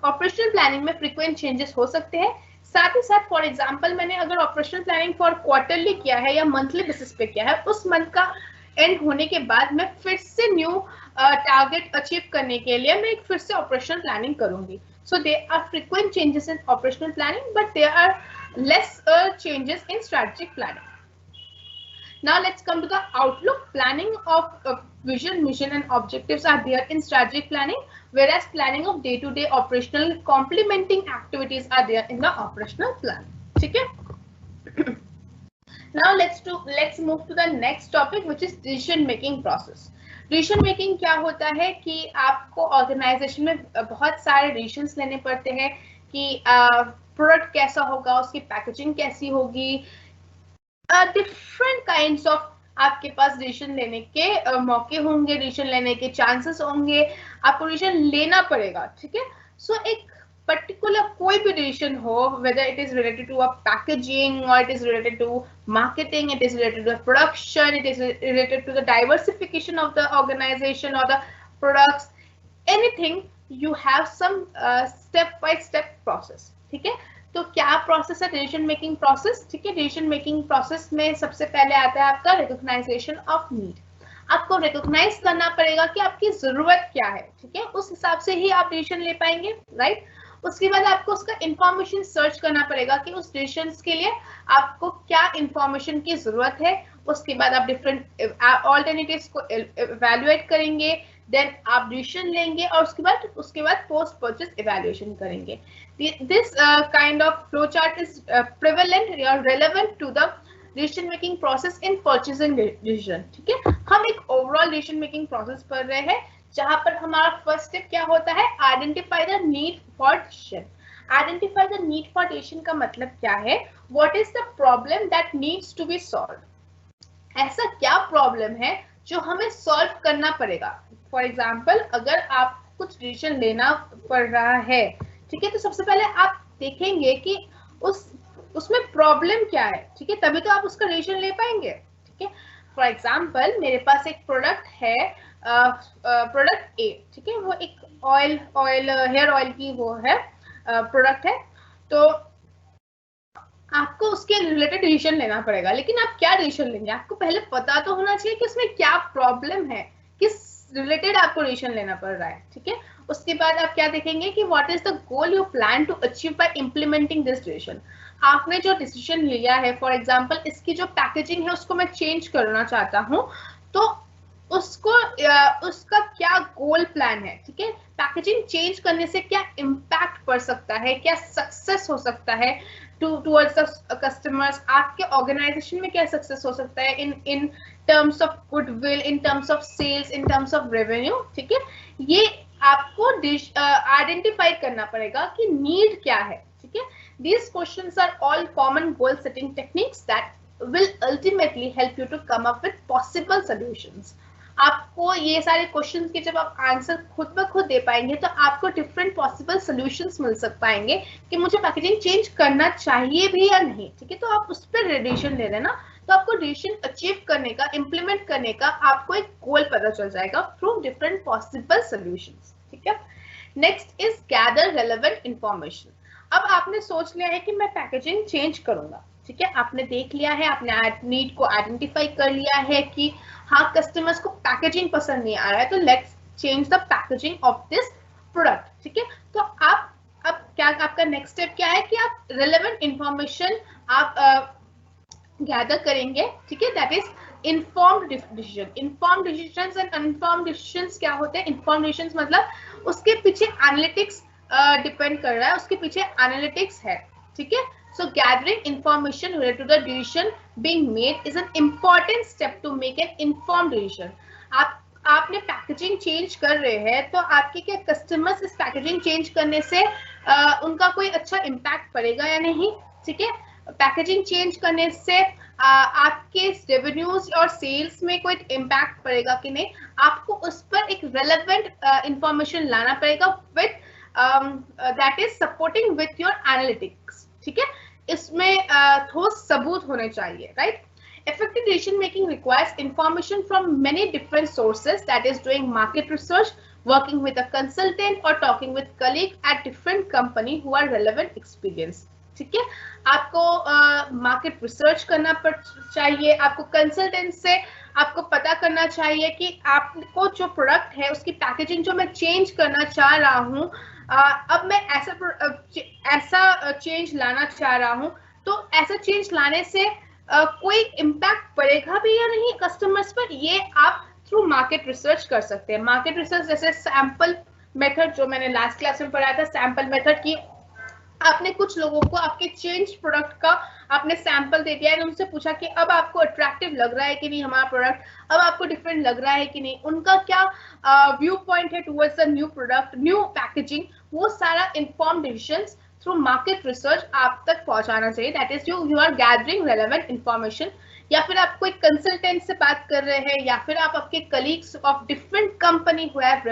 B: ऑपरेशनल प्लानिंग में फ्रीक्वेंट चेंजेस हो सकते हैं। साथ ही साथ फॉर एग्जांपल मैंने अगर ऑपरेशनल प्लानिंग फॉर क्वार्टरली किया है या मंथली बेसिस पे किया है, उस मंथ का एंड होने के बाद मैं फिर से न्यू टारगेट अचीव करने के लिए मैं फिर से ऑपरेशनल प्लानिंग करूंगी। So there are frequent changes in operational planning, but there are less changes in strategic planning. Now let's come to the outlook. Planning of vision, mission and objectives are there in strategic planning, whereas planning of day-to-day operational complementing activities are there in the operational plan. Okay? Now let's move to the next topic, which is decision making process. Decision making क्या होता है कि आपको ऑर्गेनाइजेशन में बहुत सारे डिसीजंस लेने पड़ते हैं कि प्रोडक्ट कैसा होगा, उसकी पैकेजिंग कैसी होगी, डिफरेंट काइंड्स ऑफ आपके पास डिसीजन लेने के मौके होंगे, डिसीजन लेने के चांसेस होंगे, आपको डिसीजन लेना पड़ेगा, ठीक है। सो एक पर्टिकुलर कोई भी डिसीजन हो, whether it is related to a packaging or it is related to marketing, it is related to production, it is related to the diversification of the organization or the products, anything, you have some step by step process, ठीक है। तो क्या प्रोसेस है डिसीजन मेकिंग प्रोसेस, ठीक है। डिसीजन मेकिंग प्रोसेस में सबसे पहले आता है आपका रिकॉग्नाइजेशन ऑफ नीड। आपको रिकॉग्नाइज करना पड़ेगा कि आपकी जरूरत क्या है, ठीक है, उस हिसाब से ही आप डिसीजन ले पाएंगे, राइट। उसके बाद आपको उसका इंफॉर्मेशन सर्च करना पड़ेगा कि उस डिसीजन के लिए आपको क्या इंफॉर्मेशन की जरूरत है। उसके बाद आप डिफरेंट ऑल्टरनेटिव्स को इवैल्यूएट करेंगे, देन आप डिसीजन लेंगे और उसके बाद पोस्ट परचेस इवैल्यूएशन करेंगे। This kind of flow chart is prevalent या relevant to the decision making process in purchasing decision, ठीक है। हम एक ओवरऑल डिसीजन मेकिंग प्रोसेस पढ़ रहे हैं, जहां पर हमारा फर्स्ट स्टेप क्या होता है, identify the need for decision. Identify the need for decision का मतलब क्या है, what is the problem that needs to be solve. ऐसा क्या प्रॉब्लम है जो हमें सॉल्व करना पड़ेगा। फॉर एग्जांपल अगर आप कुछ डिसीजन लेना पड़ रहा है, ठीक है, तो सबसे पहले आप देखेंगे कि उसमें प्रॉब्लम क्या है, ठीक है, तभी तो आप उसका डिसीजन ले पाएंगे, ठीक है। फॉर एग्जाम्पल मेरे पास एक प्रोडक्ट है, प्रोडक्ट ए, ठीक है, वो एक ऑयल हेयर ऑयल की वो है प्रोडक्ट है। तो आपको उसके रिलेटेड डिसीजन लेना पड़ेगा, लेकिन आप क्या डिसीजन लेंगे, आपको पहले पता तो होना चाहिए कि उसमें क्या प्रॉब्लम है, किस रिलेटेड आपको डिसीजन लेना पड़ रहा है, ठीक है। उसके बाद आप क्या देखेंगे कि what is the goal you plan to achieve by implementing this decision. आपने जो डिसीजन लिया है, फॉर एग्जांपल इसकी जो पैकेजिंग है उसको मैं चेंज करना चाहता हूँ, तो उसको उसका क्या गोल प्लान है, ठीक है। पैकेजिंग चेंज करने से क्या इम्पैक्ट पड़ सकता है, क्या सक्सेस हो सकता है टुवर्ड्स द कस्टमर्स, आपके ऑर्गेनाइजेशन में क्या सक्सेस हो सकता है in terms of goodwill, in terms of sales, in terms of revenue, ठीक है। ये आपको आइडेंटिफाई करना पड़ेगा कि नीड क्या है, ठीक है। These questions are all common goal setting techniques that will ultimately help you to come up with possible solutions. आपको ये सारे क्वेश्चंस के जब आप आंसर खुद ब खुद दे पाएंगे तो आपको डिफरेंट पॉसिबल सॉल्यूशंस मिल पाएंगे कि मुझे पैकेजिंग चेंज करना चाहिए भी या नहीं, ठीक है। तो आप उस पर डिसीजन ले लेना, तो आपको डिसीजन अचीव करने का, इम्प्लीमेंट करने का आपको एक गोल पता चल जाएगा थ्रू डिफरेंट पॉसिबल सॉल्यूशंस, ठीक है। Next is gather relevant information. अब आपने सोच लिया है कि मैं पैकेजिंग चेंज करूंगा, ठीक है, आपने देख लिया है, आपने नीड को आइडेंटिफाई कर लिया है कि हाँ कस्टमर्स को पैकेजिंग पसंद नहीं आ रहा है, तो let's change the packaging of this product, ठीक है। तो आप अब क्या, आपका नेक्स्ट स्टेप क्या है कि आप रिलेवेंट इंफॉर्मेशन आप गैदर करेंगे, ठीक है, that is informed decision. Informed decisions and uninformed decisions क्या होते हैं? इन्फॉर्म्ड डिसीजंस मतलब उसके पीछे एनालिटिक्स डिपेंड कर रहा है, उसके पीछे एनालिटिक्स है, ठीक है। So gathering information related to the decision being made is an important step to make an informed decision. आपने पैकेजिंग चेंज कर रहे हैं, तो आपके क्या कस्टमर्स इस पैकेजिंग चेंज करने से उनका कोई अच्छा इम्पैक्ट पड़ेगा या नहीं, ठीक है। पैकेजिंग चेंज करने से आपके रेवेन्यूज और सेल्स में कोई इम्पैक्ट पड़ेगा कि नहीं, आपको उस पर एक रेलेवेंट इंफॉर्मेशन लाना पड़ेगा with that is supporting with your analytics, ठीक है। इसमें ठोस सबूत होने चाहिए, right. Effective decision making requires information from many different sources, that is doing market research, working with a consultant or talking with colleagues at different company who are relevant experience, ठीक है। आपको मार्केट रिसर्च करना चाहिए, आपको कंसल्टेंट से आपको पता करना चाहिए कि आपको जो प्रोडक्ट है उसकी पैकेजिंग जो मैं चेंज करना चाह रहा हूँ, अब मैं ऐसा चेंज लाना चाह रहा हूँ, तो ऐसा चेंज लाने से कोई इम्पैक्ट पड़ेगा भी या नहीं कस्टमर्स पर, ये आप थ्रू मार्केट रिसर्च कर सकते हैं। मार्केट रिसर्च जैसे सैंपल मेथड जो मैंने लास्ट क्लास में पढ़ाया था, सैंपल मेथड की आपने कुछ लोगों को आपके चेंज प्रोडक्ट का आपने सैंपल दे दिया है, उनसे पूछा कि अब आपको अट्रैक्टिव लग रहा है कि नहीं हमारा प्रोडक्ट, अब आपको डिफरेंट लग रहा है कि नहीं, उनका क्या व्यू पॉइंट है towards the new product, new packaging, वो सारा informed decisions through market research आप तक पहुंचाना चाहिए, that is you are gathering relevant information. या फिर आप कोई कंसल्टेंट से बात कर रहे हैं, या फिर आप आपके colleagues of different company who have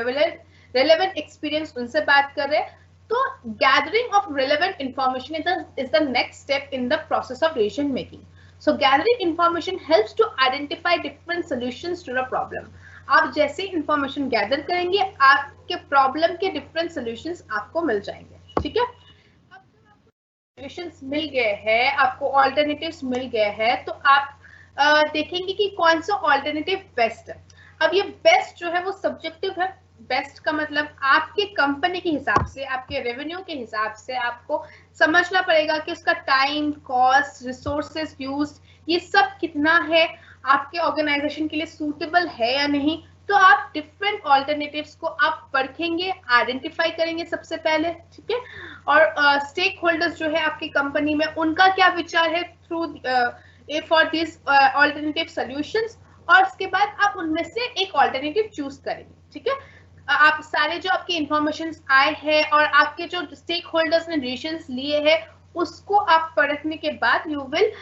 B: relevant experience उनसे बात कर रहे हैं, तो gathering of relevant information is the next step in the process of decision making. So gathering information helps to identify different solutions to the problem. आप जैसे information gather करेंगे, आपके problem के different solutions आपको मिल जाएंगे, ठीक है। अब जब आपको solutions मिल गए हैं, आपको alternatives मिल गए हैं, तो आप देखेंगे कि कौन सा alternative best है। अब ये best जो है वो subjective है। बेस्ट का मतलब आपके कंपनी के हिसाब से, आपके रेवेन्यू के हिसाब से आपको समझना पड़ेगा कि उसका टाइम, कॉस्ट, रिसोर्सेज यूज, ये सब कितना है, आपके ऑर्गेनाइजेशन के लिए सूटेबल है या नहीं। तो आप डिफरेंट ऑल्टरनेटिव्स को आप परखेंगे, आइडेंटिफाई करेंगे सबसे पहले, ठीक है। और स्टेक होल्डर्स जो है आपकी कंपनी में, उनका क्या विचार है through for this alternative solutions, और उसके बाद आप उनमें से एक ऑल्टरनेटिव चूज करेंगे, ठीक है। आप सारे जो आपकी इंफॉर्मेशन आए हैं और आपके जो स्टेक होल्डर्स ने डिसीजंस लिए हैं, उसको आप परखने के बाद you will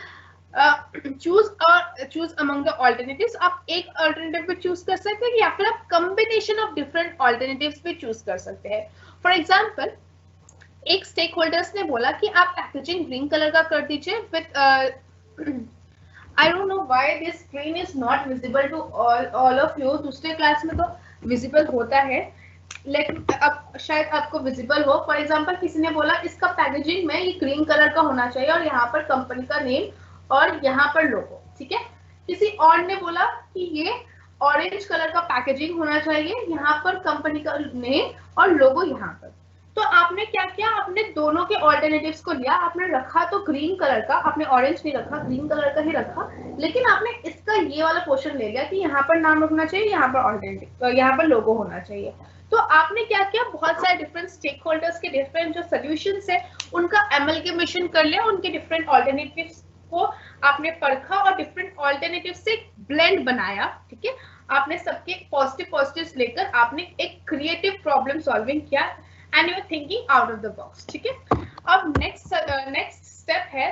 B: choose among the alternatives. आप एक ऑल्टरनेटिव भी चूज कर सकते हैं, या फिर आप कॉम्बिनेशन ऑफ डिफरेंट ऑल्टरनेटिव्स भी चूज कर सकते हैं। फॉर एग्जांपल, एक स्टेक होल्डर्स ने बोला कि आप पैकेजिंग ग्रीन कलर का कर दीजिए with I don't know why this screen is not visible to all of you. दूसरे क्लास में तो visible होता है, लेकिन अब शायद आपको visible हो. फॉर एग्जाम्पल किसी ने बोला इसका पैकेजिंग में ये ग्रीन कलर का होना चाहिए और यहाँ पर कंपनी का नेम और यहाँ पर लोगो, ठीक है. किसी और ने बोला कि ये ऑरेंज कलर का पैकेजिंग होना चाहिए, यहाँ पर कंपनी का नेम और लोगो यहाँ पर. तो आपने क्या किया, आपने दोनों के ऑल्टरनेटिव्स को लिया, आपने रखा तो ग्रीन कलर का, आपने ऑरेंज नहीं रखा, ग्रीन कलर का ही रखा, लेकिन आपने इसका ये वाला पोर्शन ले लिया कि यहाँ पर नाम रखना चाहिए, यहाँ पर ऑल्टरनेटिव, यहाँ पर लोगो होना चाहिए. तो आपने क्या किया, बहुत सारे डिफरेंट स्टेक होल्डर्स के डिफरेंट जो सोल्यूशंस है उनका एमलगेमेशन कर लिया, उनके डिफरेंट ऑल्टरनेटिव्स को आपने परखा और डिफरेंट ऑल्टरनेटिव से ब्लेंड बनाया, ठीक है. आपने सबके पॉजिटिव्स लेकर आपने एक क्रिएटिव प्रॉब्लम सॉल्विंग किया and you are thinking out of the box, ठीक है. अब next step है,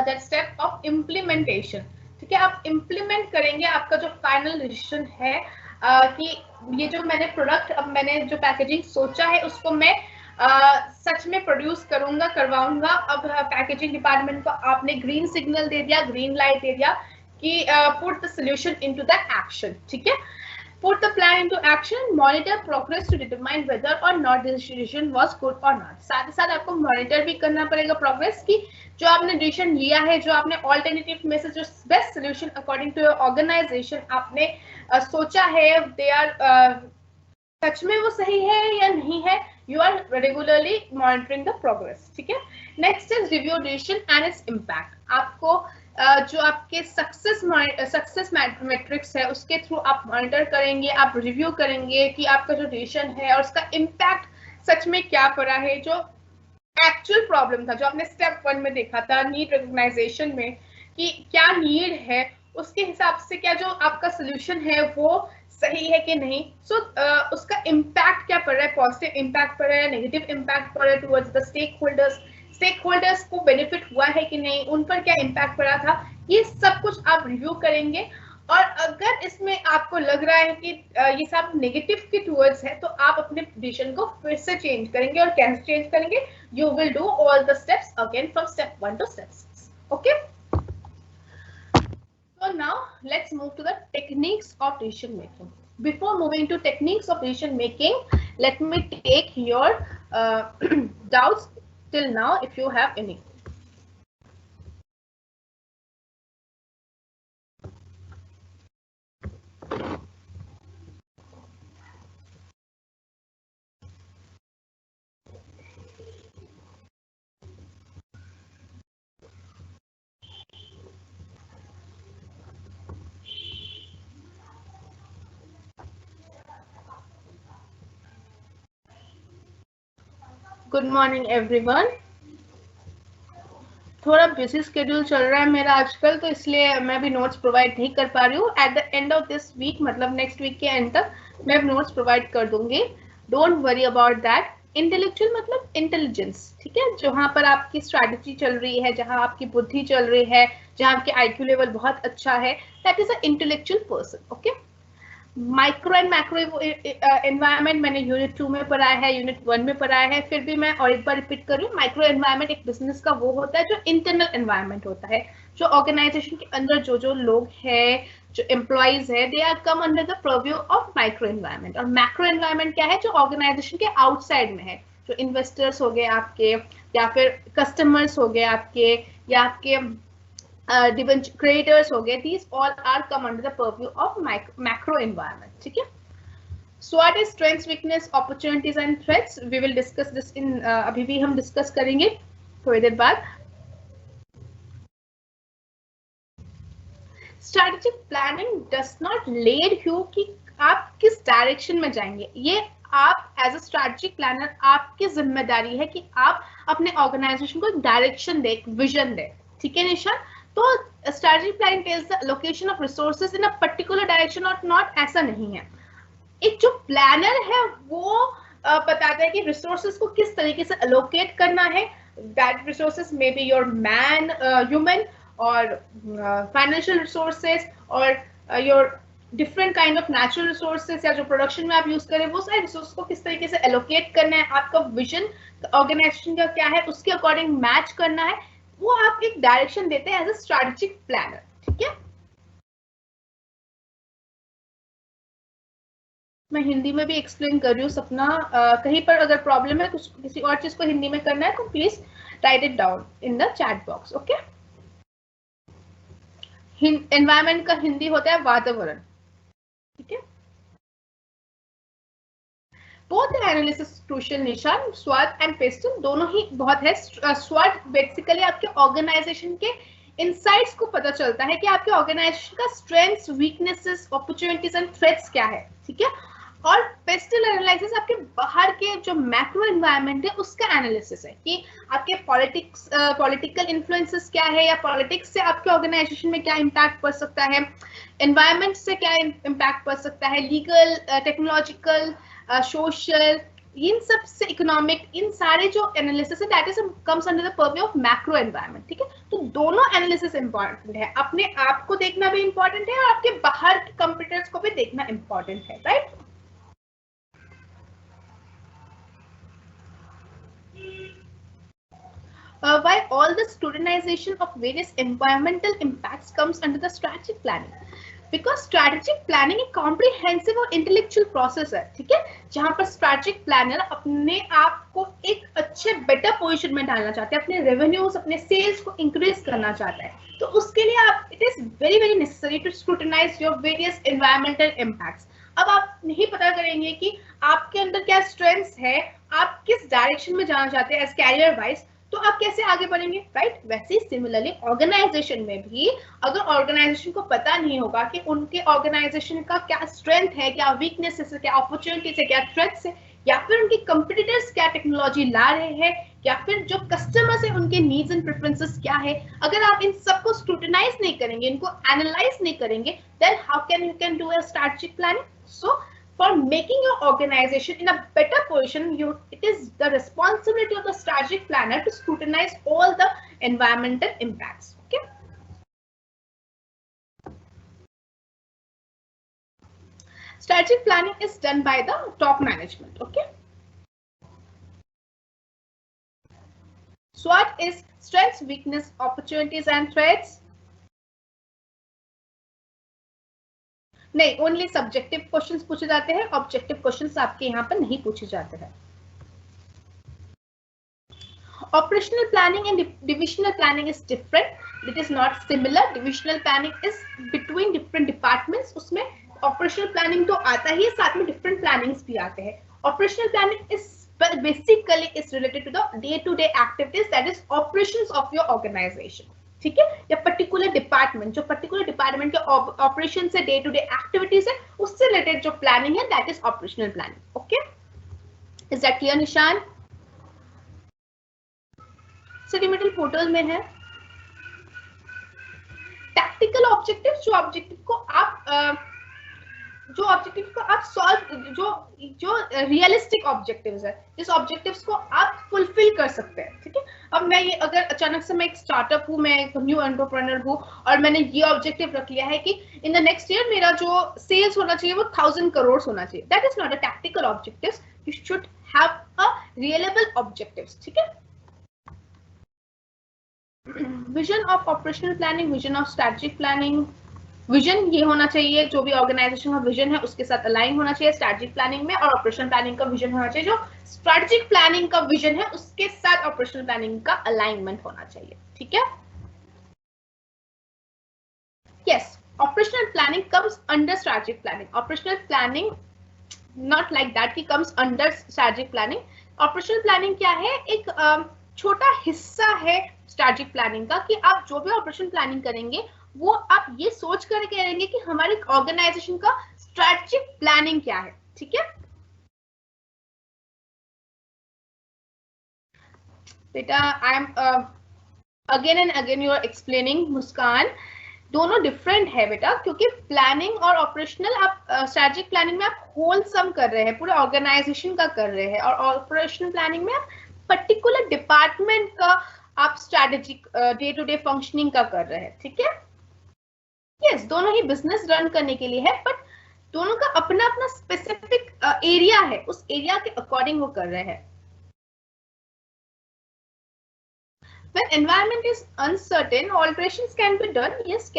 B: that step of implementation, ठीक है. आप implement करेंगे, आपका जो final decision है कि ये जो मैंने प्रोडक्ट, अब मैंने जो पैकेजिंग सोचा है उसको मैं सच में प्रोड्यूस करूंगा, करवाऊंगा. अब पैकेजिंग डिपार्टमेंट को आपने ग्रीन सिग्नल दे दिया, ग्रीन लाइट दे दिया कि put the solution into the action, ठीक है. Put the plan into action, monitor progress to determine whether or not the decision was good or not. साथ ही साथ आपको मॉनिटर भी करना पड़ेगा प्रोग्रेस की, जो आपने डिसीजन लिया है, जो आपने ऑल्टरनेटिव में से जो best solution according to your organisation आपने सोचा है, दे आर सच में वो सही है या नहीं है. You are regularly monitoring the progress, ठीक है. Next is review decision and its impact. आपको जो आपके सक्सेस मैट्रिक्स है उसके थ्रू आप मॉनिटर करेंगे, आप रिव्यू करेंगे कि आपका जो डिसीजन है और उसका इम्पैक्ट सच में क्या पड़ा है. जो एक्चुअल प्रॉब्लम था, जो आपने स्टेप 1 में देखा था नीड रिकॉग्नाइजेशन में कि क्या नीड है, उसके हिसाब से क्या जो आपका सोल्यूशन है वो सही है कि नहीं. सो उसका इम्पैक्ट क्या पड़ रहा है, पॉजिटिव इम्पैक्ट पड़ रहा है, नेगेटिव इम्पैक्ट पड़ रहा है टुवर्ड्स द स्टेक होल्डर्स को बेनिफिट हुआ है कि नहीं, उन पर क्या इम्पैक्ट पड़ा था, ये सब कुछ आप रिव्यू करेंगे. और अगर इसमें आपको लग रहा है कि ये सब नेगेटिव के टुवर्ड्स है तो आप अपने डिसीजन को फिर से चेंज करेंगे. और कैसे चेंज करेंगे, you will do all the steps again from step 1 to step 6. Okay, so now let's move to the techniques of decision making. Before moving to techniques of decision making, let me take your doubts till now if you have any. Good morning everyone. थोड़ा बिजी स्केड्यूल चल रहा है मेरा आजकल, तो इसलिए मैं भी नोट्स प्रोवाइड नहीं कर पा रही हूँ. At the end of this week, मतलब नेक्स्ट वीक के एंड तक मैं नोट्स प्रोवाइड कर दूंगी. Don't worry about that. Intellectual मतलब इंटेलिजेंस, ठीक है. जहाँ पर आपकी स्ट्रैटेजी चल रही है, जहाँ आपकी बुद्धि चल रही है, जहाँ आपकी IQ लेवल बहुत अच्छा है, that is a intellectual person. Okay. Micro and macro environment मैंने यूनिट 2 में पढ़ाया है, यूनिट 1 में पढ़ाया है, फिर भी मैं और एक बार रिपीट कर रही हूँ. माइक्रो एनवायरनमेंट एक बिजनेस का वो होता है जो इंटरनल एनवायरनमेंट होता है, जो ऑर्गेनाइजेशन के अंदर जो लोग हैं, जो एम्प्लॉइज है, they are come under the purview of micro environment. और मैक्रो एनवायरनमेंट क्या है, जो ऑर्गेनाइजेशन के आउटसाइड में है, जो इन्वेस्टर्स हो गए आपके, या फिर कस्टमर्स हो गए आपके, या आपके क्रिएटर्स हो गए. these all are come under the purview of macro environment, ठीक है. SWOT is strengths, weakness, opportunities and threats. We will discuss this in अभी भी हम डिस्कस करेंगे थोड़ी देर बाद. Strategic planning does not lead you कि आप किस डायरेक्शन में जाएंगे. ये आप एज अ स्ट्रैटेजिक प्लानर आपकी जिम्मेदारी है कि आप अपने ऑर्गेनाइजेशन को डायरेक्शन दे, विजन दे, ठीक है निशा. तो strategic planning tells the location of resources in a particular direction और नॉट, ऐसा नहीं है. एक जो प्लानर है वो बताता है कि रिसोर्सेज को किस तरीके से एलोकेट करना है. That resources may be your man, human और फाइनेंशियल रिसोर्सेज और your different kind of natural resources, या जो प्रोडक्शन में आप यूज करें वो सारे रिसोर्स को किस तरीके से एलोकेट करना है. आपका विजन ऑर्गेनाइजेशन का क्या है उसके अकॉर्डिंग मैच करना है. वो आप एक डायरेक्शन देते हैं एज अ स्ट्रेटेजिक प्लानर, ठीक है। मैं हिंदी में भी एक्सप्लेन कर रही हूँ सपना, कहीं पर अगर प्रॉब्लम है कुछ किसी और चीज को हिंदी में करना है तो please right it down in the chat box, okay. Environment का हिंदी होता है वातावरण, ठीक है। बोथ एनालिसिस क्रूशियल निशान, स्वाट एंड पेस्टल दोनों ही बहुत है। स्वाट बेसिकली आपके ऑर्गेनाइजेशन के इनसाइट्स को पता चलता है कि आपके ऑर्गेनाइजेशन का strengths, weaknesses, opportunities and threats क्या है, ठीक है। और पेस्टल एनालिसिस आपके बाहर के जो मैक्रो एनवायरनमेंट है उसका एनालिसिस है कि आपके पॉलिटिकल इन्फ्लुएंसेस क्या है, या पॉलिटिक्स से आपके ऑर्गेनाइजेशन में क्या इम्पैक्ट पड़ सकता है, एनवायरनमेंट से क्या इम्पैक्ट पड़ सकता है, लीगल, टेक्नोलॉजिकल, सोशल, इन सब से इकोनॉमिक, इन सारे जो एनालिसिस है that is comes under the purview of macro environment, ठीक है। तो दोनों एनालिसिस इंपॉर्टेंट है, अपने आप को देखना भी इंपॉर्टेंट है और आपके बाहर के कंप्यूटर्स को भी देखना इंपॉर्टेंट है, right. Why all the scrutinization of various environmental impacts comes under the strategic planning? Because strategic planning एक comprehensive और intellectual process है, ठीक है, जहां पर strategic planner अपने आप को एक अच्छे better position में डालना चाहते हैं, अपने revenues, अपने sales को increase करना चाहता है, तो उसके लिए आप it is very necessary to scrutinize your various environmental impacts. अब आप नहीं पता करेंगे कि आपके अंदर क्या strengths है, आप किस डायरेक्शन में जाना चाहते हैं एज कैरियर वाइज, तो आप कैसे आगे बढ़ेंगे, राइट। वैसे ही सिमिलरली ऑर्गेनाइजेशन में भी अगर ऑर्गेनाइजेशन को पता नहीं होगा कि उनके ऑर्गेनाइजेशन का क्या स्ट्रेंथ है, क्या वीकनेसेस है, क्या अपॉर्चुनिटीज है, क्या थ्रेट्स है, या फिर उनके कंपटीटर्स क्या टेक्नोलॉजी ला रहे हैं, या फिर जो कस्टमर्स है उनके नीड्स एंड प्रेफरेंसेस क्या है, अगर आप इन सबको स्क्रूटिनाइज नहीं करेंगे, इनको एनालाइज नहीं करेंगे, then how can you can do a strategic planning. So for making your organization in a better position, it is the responsibility of the strategic planner to scrutinize all the environmental impacts, okay. Strategic planning is done by the top management, okay. SWOT is strengths, weakness, opportunities and threats. नहीं, ओनली सब्जेक्टिव क्वेश्चंस पूछे जाते हैं, ऑब्जेक्टिव क्वेश्चंस आपके यहाँ पर नहीं पूछे जाते हैं। Operational planning and divisional planning is different. It is not similar. Divisional planning is between different departments. उसमें operational planning तो आता ही है, साथ में different plannings भी आते हैं। Operational planning is basically is related to the day-to-day activities, that is operations of your organization. ठीक है, या पर्टिकुलर डिपार्टमेंट, जो पर्टिकुलर डिपार्टमेंट के ऑपरेशन से डे टू डे एक्टिविटीज है उससे रिलेटेड जो प्लानिंग है that is operational planning, okay. Is that clear निशान? सेडिमेंटल फोटोज में है टैक्टिकल ऑब्जेक्टिव, जो ऑब्जेक्टिव को आप सॉल्व, जो रियलिस्टिक ऑब्जेक्टिव्स है, जिस ऑब्जेक्टिव्स को आप फुलफिल कर सकते हैं, ठीक है। अब मैं ये अगर अचानक से मैं एक स्टार्टअप हूँ, मैं एक न्यू एंटरप्रेन्योर हूँ और मैंने ये ऑब्जेक्टिव रख लिया है कि इन द नेक्स्ट ईयर मेरा जो सेल्स होना चाहिए वो 1000 करोड़ होना चाहिए, that is not a tactical objective, you should have a reliable objectives, ठीक है। Vision of operational planning, vision of strategic planning, vision ये होना चाहिए, जो भी ऑर्गेनाइजेशन का विजन है उसके साथ अलाइन होना चाहिए स्ट्रैटेजिक प्लानिंग में, और ऑपरेशनल प्लानिंग का विजन होना चाहिए, जो स्ट्रैटेजिक प्लानिंग का विजन है उसके साथ ऑपरेशनल प्लानिंग का अलाइनमेंट होना चाहिए, ठीक है। Yes, operational planning comes under strategic planning. Operational planning not like that कि comes under strategic planning. Operational planning क्या है, एक छोटा हिस्सा है स्ट्रैटेजिक प्लानिंग का, कि आप जो भी ऑपरेशन प्लानिंग करेंगे वो आप ये सोच कर करेंगे कि हमारे ऑर्गेनाइजेशन का स्ट्रैटेजिक प्लानिंग क्या है, ठीक है। बेटा I am again and again you are explaining Muskaan, दोनों डिफरेंट है बेटा, क्योंकि प्लानिंग और ऑपरेशनल, आप स्ट्रैटेजिक प्लानिंग में आप होल सम कर रहे हैं, पूरे ऑर्गेनाइजेशन का कर रहे हैं, और ऑपरेशनल प्लानिंग में आप पर्टिकुलर डिपार्टमेंट का आप strategic day to day functioning का कर रहे हैं, ठीक है। यस, दोनों ही बिजनेस रन करने के लिए है, बट दोनों का अपना अपना स्पेसिफिक एरिया है, उस एरिया के अकॉर्डिंग वो कर रहे हैं। When environment is uncertain, alterations can be done. Yes,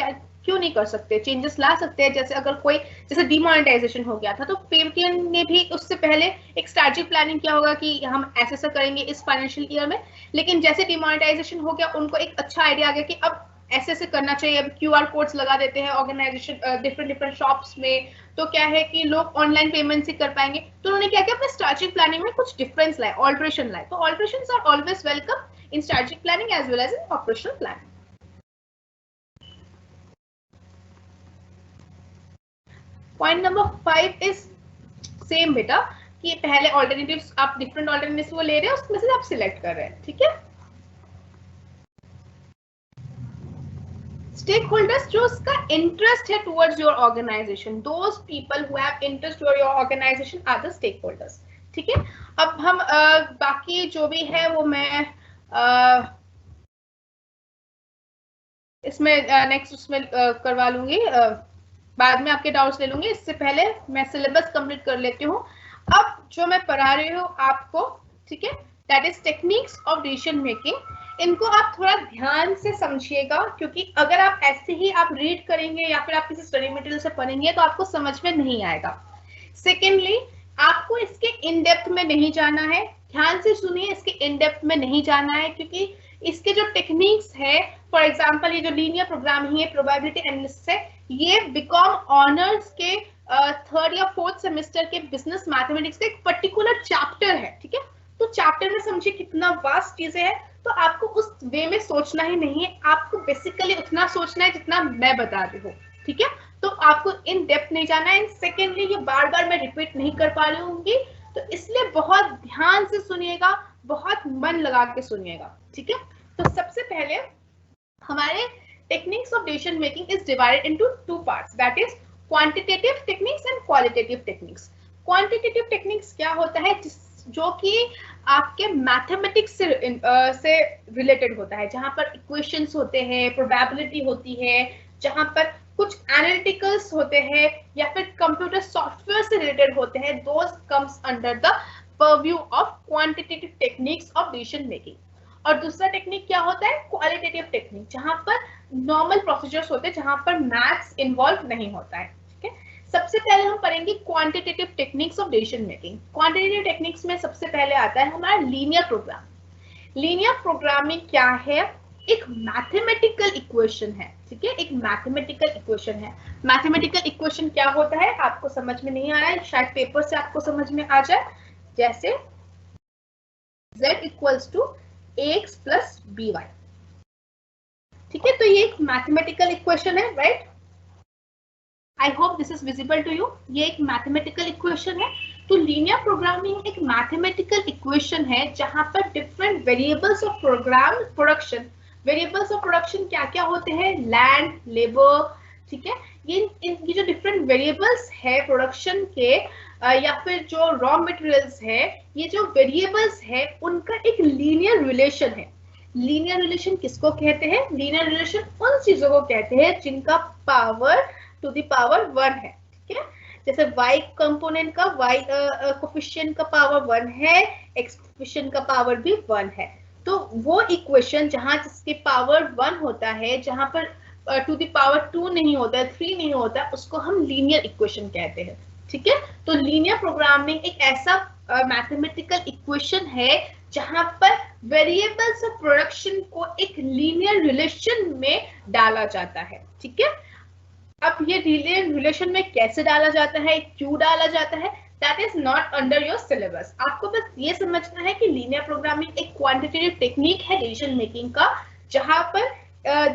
B: क्यों नहीं कर सकते, चेंजेस ला सकते हैं. जैसे अगर कोई, जैसे डिमोनेटाइजेशन हो गया था तो पेटीएम ने भी उससे पहले एक स्ट्रैटेजिक प्लानिंग किया होगा कि हम ऐसे ऐसा करेंगे इस फाइनेंशियल ईयर में, लेकिन जैसे डिमोनेटाइजेशन हो गया उनको एक अच्छा आइडिया आ गया कि अब ऐसे ऐसे करना चाहिए. अब क्यूआर कोड्स लगा देते हैं ऑर्गेनाइजेशन डिफरेंट शॉप्स में, तो क्या है कि लोग ऑनलाइन पेमेंट से कर पाएंगे. तो उन्होंने क्या किया, अपने स्ट्रैटेजिक प्लानिंग में कुछ डिफरेंस लाए, ऑल्ट्रेशन लाए. तो alterations are always welcome in strategic planning as well as in operational planning. Point number 5 is same बेटा, कि पहले alternatives आप different alternatives वो ले रहे हैं, उसमें से आप select कर रहे हैं. ठीक है. Stakeholders जो उसका interest है towards your organization, those people who have interest toward your organization are the stakeholders. ठीक है. अब हम बाकी जो भी है वो मैं इसमें नेक्स्ट उसमें करवा लूंगी, बाद में आपके डाउट्स ले लूंगी. इससे पहले मैं सिलेबस कंप्लीट कर लेती हूँ. अब जो मैं पढ़ा रही हूँ आपको, ठीक है, that is techniques of decision making. इनको आप थोड़ा ध्यान से समझिएगा, क्योंकि अगर आप ऐसे ही आप रीड करेंगे या फिर आप किसी स्टडी मटेरियल से पढ़ेंगे तो आपको समझ में नहीं आएगा. सेकेंडली, आपको इसके इन डेप्थ में नहीं जाना है. ध्यान से सुनिए, इसके इन डेप्थ में नहीं जाना है, क्योंकि इसके जो टेक्निक्स है, फॉर एग्जांपल ये जो लीनियर प्रोग्रामिंग है, प्रोबेबिलिटी एनालिसिस है, ये बीकॉम ऑनर्स के थर्ड या फोर्थ सेमेस्टर के बिजनेस मैथमेटिक्स का एक पर्टिकुलर चैप्टर है. ठीक है. तो चैप्टर में समझिए कितना वास्ट चीजें हैं. तो आपको उस वे में सोचना ही नहीं है, आपको बेसिकली उतना सोचना है जितना मैं बता रही हूँ. ठीक है. तो आपको इन डेप्थ नहीं जाना है. सेकेंडली, ये बार बार मैं रिपीट नहीं कर पा रही हूँ, तो इसलिए बहुत ध्यान से सुनिएगा, बहुत मन लगा के सुनिएगा. ठीक है. तो सबसे पहले हमारे techniques of decision making is divided into two parts, that is quantitative techniques and qualitative techniques. Quantitative techniques क्या होता है, जो कि आपके मैथमेटिक्स से रिलेटेड होता है, जहां पर इक्वेशंस होते हैं, प्रोबेबिलिटी होती है, जहां पर कुछ एनालिटिकल्स होते हैं या फिर कंप्यूटर सॉफ्टवेयर से रिलेटेड होते हैं. Those comes under the purview of quantitative techniques of decision making. और दूसरा टेक्निक क्या होता है, क्वालिटेटिव टेक्निक, जहां पर नॉर्मल प्रोसीजर्स होते हैं, जहां पर मैथ्स इन्वॉल्व नहीं होता है. ठीक है. सबसे पहले हम पढ़ेंगे quantitative techniques of decision making. Quantitative techniques में सबसे पहले आता है हमारा लीनियर प्रोग्राम. लीनियर प्रोग्रामिंग क्या है, एक मैथमेटिकल इक्वेशन है. ठीक है. एक मैथमेटिकल इक्वेशन है. मैथमेटिकल इक्वेशन क्या होता है आपको समझ में नहीं आ रहा है, शायद पेपर से आपको समझ में आ जाए. जैसे z equals to ax plus by. ठीक है. तो ये एक मैथमेटिकल इक्वेशन है, right. I hope this is visible to you. ये एक मैथमेटिकल इक्वेशन है. तो लीनियर प्रोग्रामिंग एक मैथमेटिकल इक्वेशन है जहां पर different variables of program production, variables of production क्या क्या होते हैं, लैंड, लेबर. ठीक है. ये जो डिफरेंट वेरिएबल्स है प्रोडक्शन के या फिर जो रॉ मटेरियल्स है, ये जो वेरिएबल्स है उनका एक लीनियर रिलेशन है. लीनियर रिलेशन किसको कहते हैं, लीनियर रिलेशन उन चीजों को कहते हैं जिनका पावर टू द पावर 1 है. ठीक है. जैसे y कंपोनेंट का y कोफिशिएंट का पावर 1 है, x कोफिशिएंट का पावर भी 1 है. तो वो इक्वेशन जहां जिसके पावर 1 होता है, जहां पर टू द पावर 2 नहीं होता है, 3 नहीं होता, उसको हम लीनियर इक्वेशन कहते हैं. ठीक है. तो लीनियर प्रोग्रामिंग एक ऐसा मैथमेटिकल इक्वेशन है जहां पर वेरिएबल्स ऑफ प्रोडक्शन को एक लीनियर रिलेशन में डाला जाता है. ठीक है. अब ये लीनियर रिलेशन में कैसे डाला जाता है, क्यों डाला जाता है, that is not under your syllabus. आपको बस ये समझना है कि लीनियर प्रोग्रामिंग एक क्वांटिटेटिव टेक्निक है डिसीजन मेकिंग का, जहां पर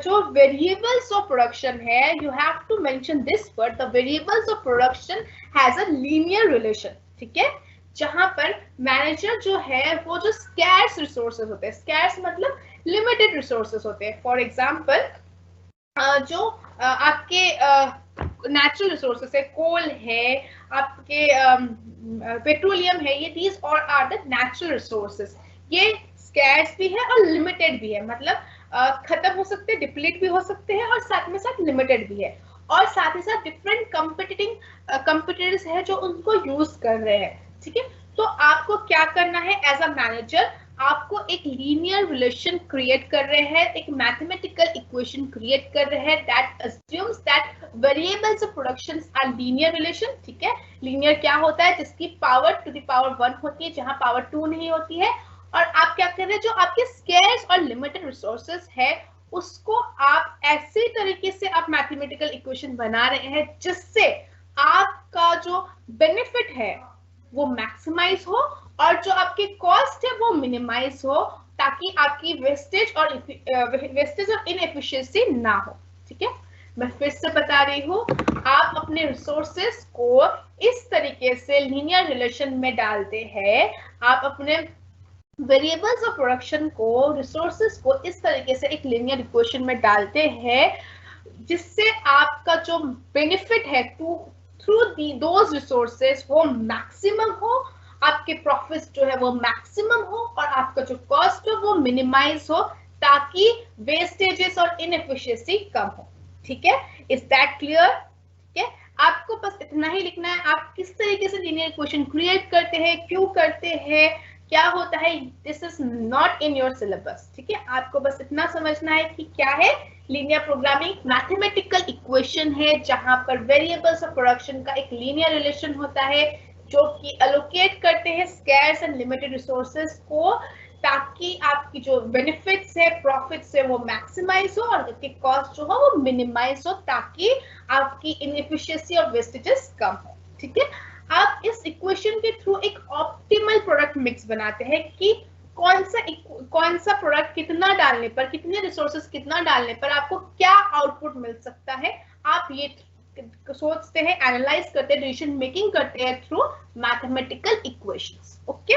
B: जो वेरिएबल्स ऑफ प्रोडक्शन है, you have to mention this word, the variables of production has a linear relation. ठीक है. जहां पर मैनेजर जो है वो जो स्कैर्स रिसोर्सेज होते हैं, स्कैर्स मतलब लिमिटेड रिसोर्सेज होते हैं. फॉर एग्जांपल जो आपके नेचुरल रिसोर्सेज है, कोल है, आपके पेट्रोलियम है, ये दीज और आर द नेचुरल रिसोर्सेज. ये स्कैर्स भी है और लिमिटेड भी है, मतलब खत्म हो सकते हैं, डिप्लीट भी हो सकते हैं और साथ में साथ लिमिटेड भी है. और साथ ही साथ डिफरेंट कंपटीटर्स है जो उनको यूज कर रहे हैं. ठीक है. तो आपको क्या करना है एज अ मैनेजर, आपको एक लीनियर रिलेशन क्रिएट कर रहे हैं, एक मैथमेटिकल इक्वेशन क्रिएट कर रहे हैं that assumes that variables of productions are linear relation. ठीक है, लीनियर क्या होता है? जिसकी पावर टू द पावर 1 होती है, जहां पावर 2 नहीं होती है। और आप क्या कर रहे हैं, जो आपके स्केर्स और लिमिटेड रिसोर्सेज है उसको आप ऐसे तरीके से आप मैथमेटिकल इक्वेशन बना रहे हैं जिससे आपका जो बेनिफिट है वो मैक्सिमाइज हो और जो आपकी कॉस्ट है वो मिनिमाइज हो, ताकि आपकी वेस्टेज और इनएफिशिएंसी ना हो। ठीक है, मैं फिर से बता रही हूँ, आप अपने रिसोर्सेस को इस तरीके से लीनियर रिलेशन में डालते हैं, आप अपने वेरिएबल्स ऑफ प्रोडक्शन को, रिसोर्सेस को इस तरीके से एक लीनियर इक्वेशन में डालते हैं जिससे आपका जो बेनिफिट है थ्रू दोज रिसोर्सेस वो मैक्सिमम हो, आपके प्रॉफिट्स जो है वो मैक्सिमम हो और आपका जो कॉस्ट हो वो मिनिमाइज हो, ताकि वेस्टेजेस और इनएफिशिएंसी कम हो। ठीक है, इज दैट क्लियर? ठीक है, आपको बस इतना ही लिखना है, आप किस तरीके से लीनियर इक्वेशन क्रिएट करते हैं, क्यों करते हैं, क्या होता है, this is not in your syllabus. ठीक है, आपको बस इतना समझना है कि क्या है लीनियर प्रोग्रामिंग। मैथमेटिकल इक्वेशन है जहां पर वेरिएबल्स ऑफ प्रोडक्शन का एक लीनियर रिलेशन होता है जो कि एलोकेट करते हैं स्कैर्स एंड लिमिटेड रिसोर्सेज को, ताकि आपकी जो बेनिफिट्स है, प्रॉफिट्स है वो मैक्सिमाइज हो और आपकी कॉस्ट जो हो वो मिनिमाइज हो, ताकि आपकी इनएफिशिएंसी और वेस्टेजेस कम हो। ठीक है, आप इस इक्वेशन के थ्रू एक ऑप्टिमल प्रोडक्ट मिक्स बनाते हैं कि कौन सा प्रोडक्ट कितना डालने पर, कितने रिसोर्सेज कितना डालने पर आपको क्या आउटपुट मिल सकता है। आप ये सोचते हैं, एनालाइज करते हैं, डिसीजन मेकिंग करते हैं through mathematical equations. Okay,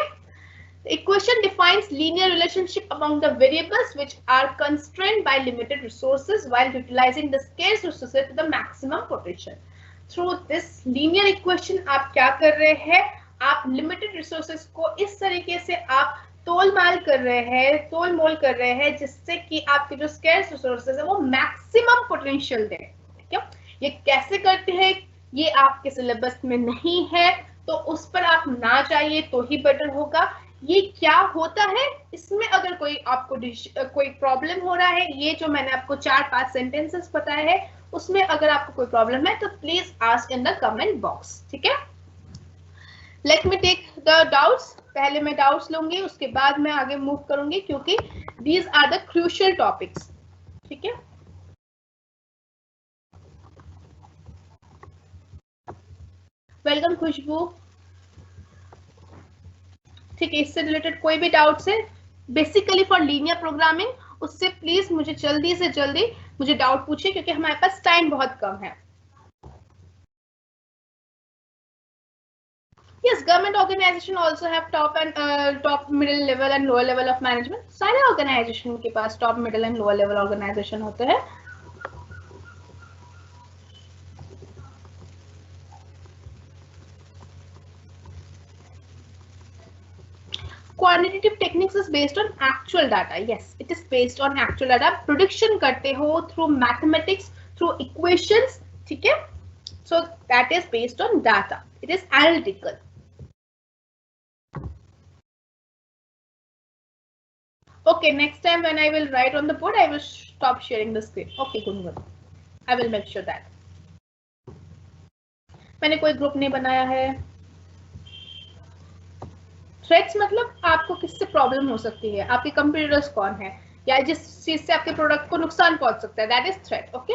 B: the equation defines linear relationship among the variables which are constrained by limited resources while utilizing the scarce resources to the maximum potential. Through this linear equation आप क्या कर रहे हैं, आप limited resources को इस तरीके से आप तोल-मोल कर रहे हैं जिससे कि आपके जो scarce resources है वो maximum potential दें। ठीक है, ये कैसे करते हैं ये आपके सिलेबस में नहीं है, तो उस पर आप ना जाइए तो ही बेटर होगा। ये क्या होता है, इसमें अगर कोई आपको कोई प्रॉब्लम हो रहा है, ये जो मैंने आपको 4-5 सेंटेंसेस बताए हैं उसमें अगर आपको कोई प्रॉब्लम है तो please ask in the comment box. ठीक है, let me take the doubts. पहले मैं डाउट्स लूंगी, उसके बाद मैं आगे मूव करूंगी क्योंकि these are the crucial topics. ठीक है, वेलकम खुशबू। ठीक है, इससे रिलेटेड कोई भी डाउट्स है बेसिकली फॉर लीनियर प्रोग्रामिंग, उससे प्लीज मुझे जल्दी से जल्दी मुझे डाउट पूछिए क्योंकि हमारे पास टाइम बहुत कम है। Yes, government organization also have top, middle level and lower level of management. सारे ऑर्गेनाइजेशन के पास top, middle and lower level organization होते हैं। Quantitative techniques is based on actual data. Yes, it is based on actual data. Prediction करते हो through mathematics, through equations. ठीक है, so that is based on data. It is analytical. Okay, next time when I will write on the board, I will stop sharing the screen. Okay, good. I will make sure that. मैंने कोई ग्रुप नहीं बनाया है। थ्रेट्स मतलब आपको किससे प्रॉब्लम हो सकती है, आपके कंपटीटर्स कौन है या जिस चीज से आपके प्रोडक्ट को नुकसान पहुंच सकता है, दैट इज थ्रेट। ओके,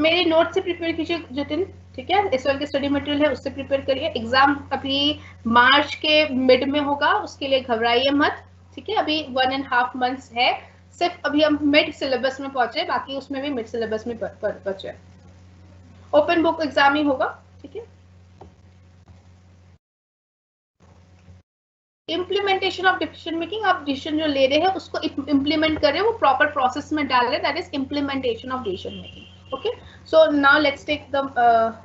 B: मेरी नोट से प्रिपेयर कीजिए जतिन। ठीक है, इस वाले के स्टडी मटेरियल है उससे प्रिपेयर करिए। एग्जाम अभी मार्च के मिड में होगा, उसके लिए घबराइए मत। ठीक है, अभी 1.5 मंथ्स है, सिर्फ अभी हम मिड सिलेबस में पहुंचे, बाकी उसमें भी मिड सिलेबस में पहुंचे। ओपन बुक एग्जाम ही होगा। ठीक है, इम्प्लीमेंटेशन ऑफ डिसीजन मेकिंग, आप डिसीजन जो ले रहे हैं उसको इम्प्लीमेंट कर रहे हैं, वो प्रॉपर प्रोसेस में डाल रहे हैं, that is implementation of decision making. Okay, so now let's take the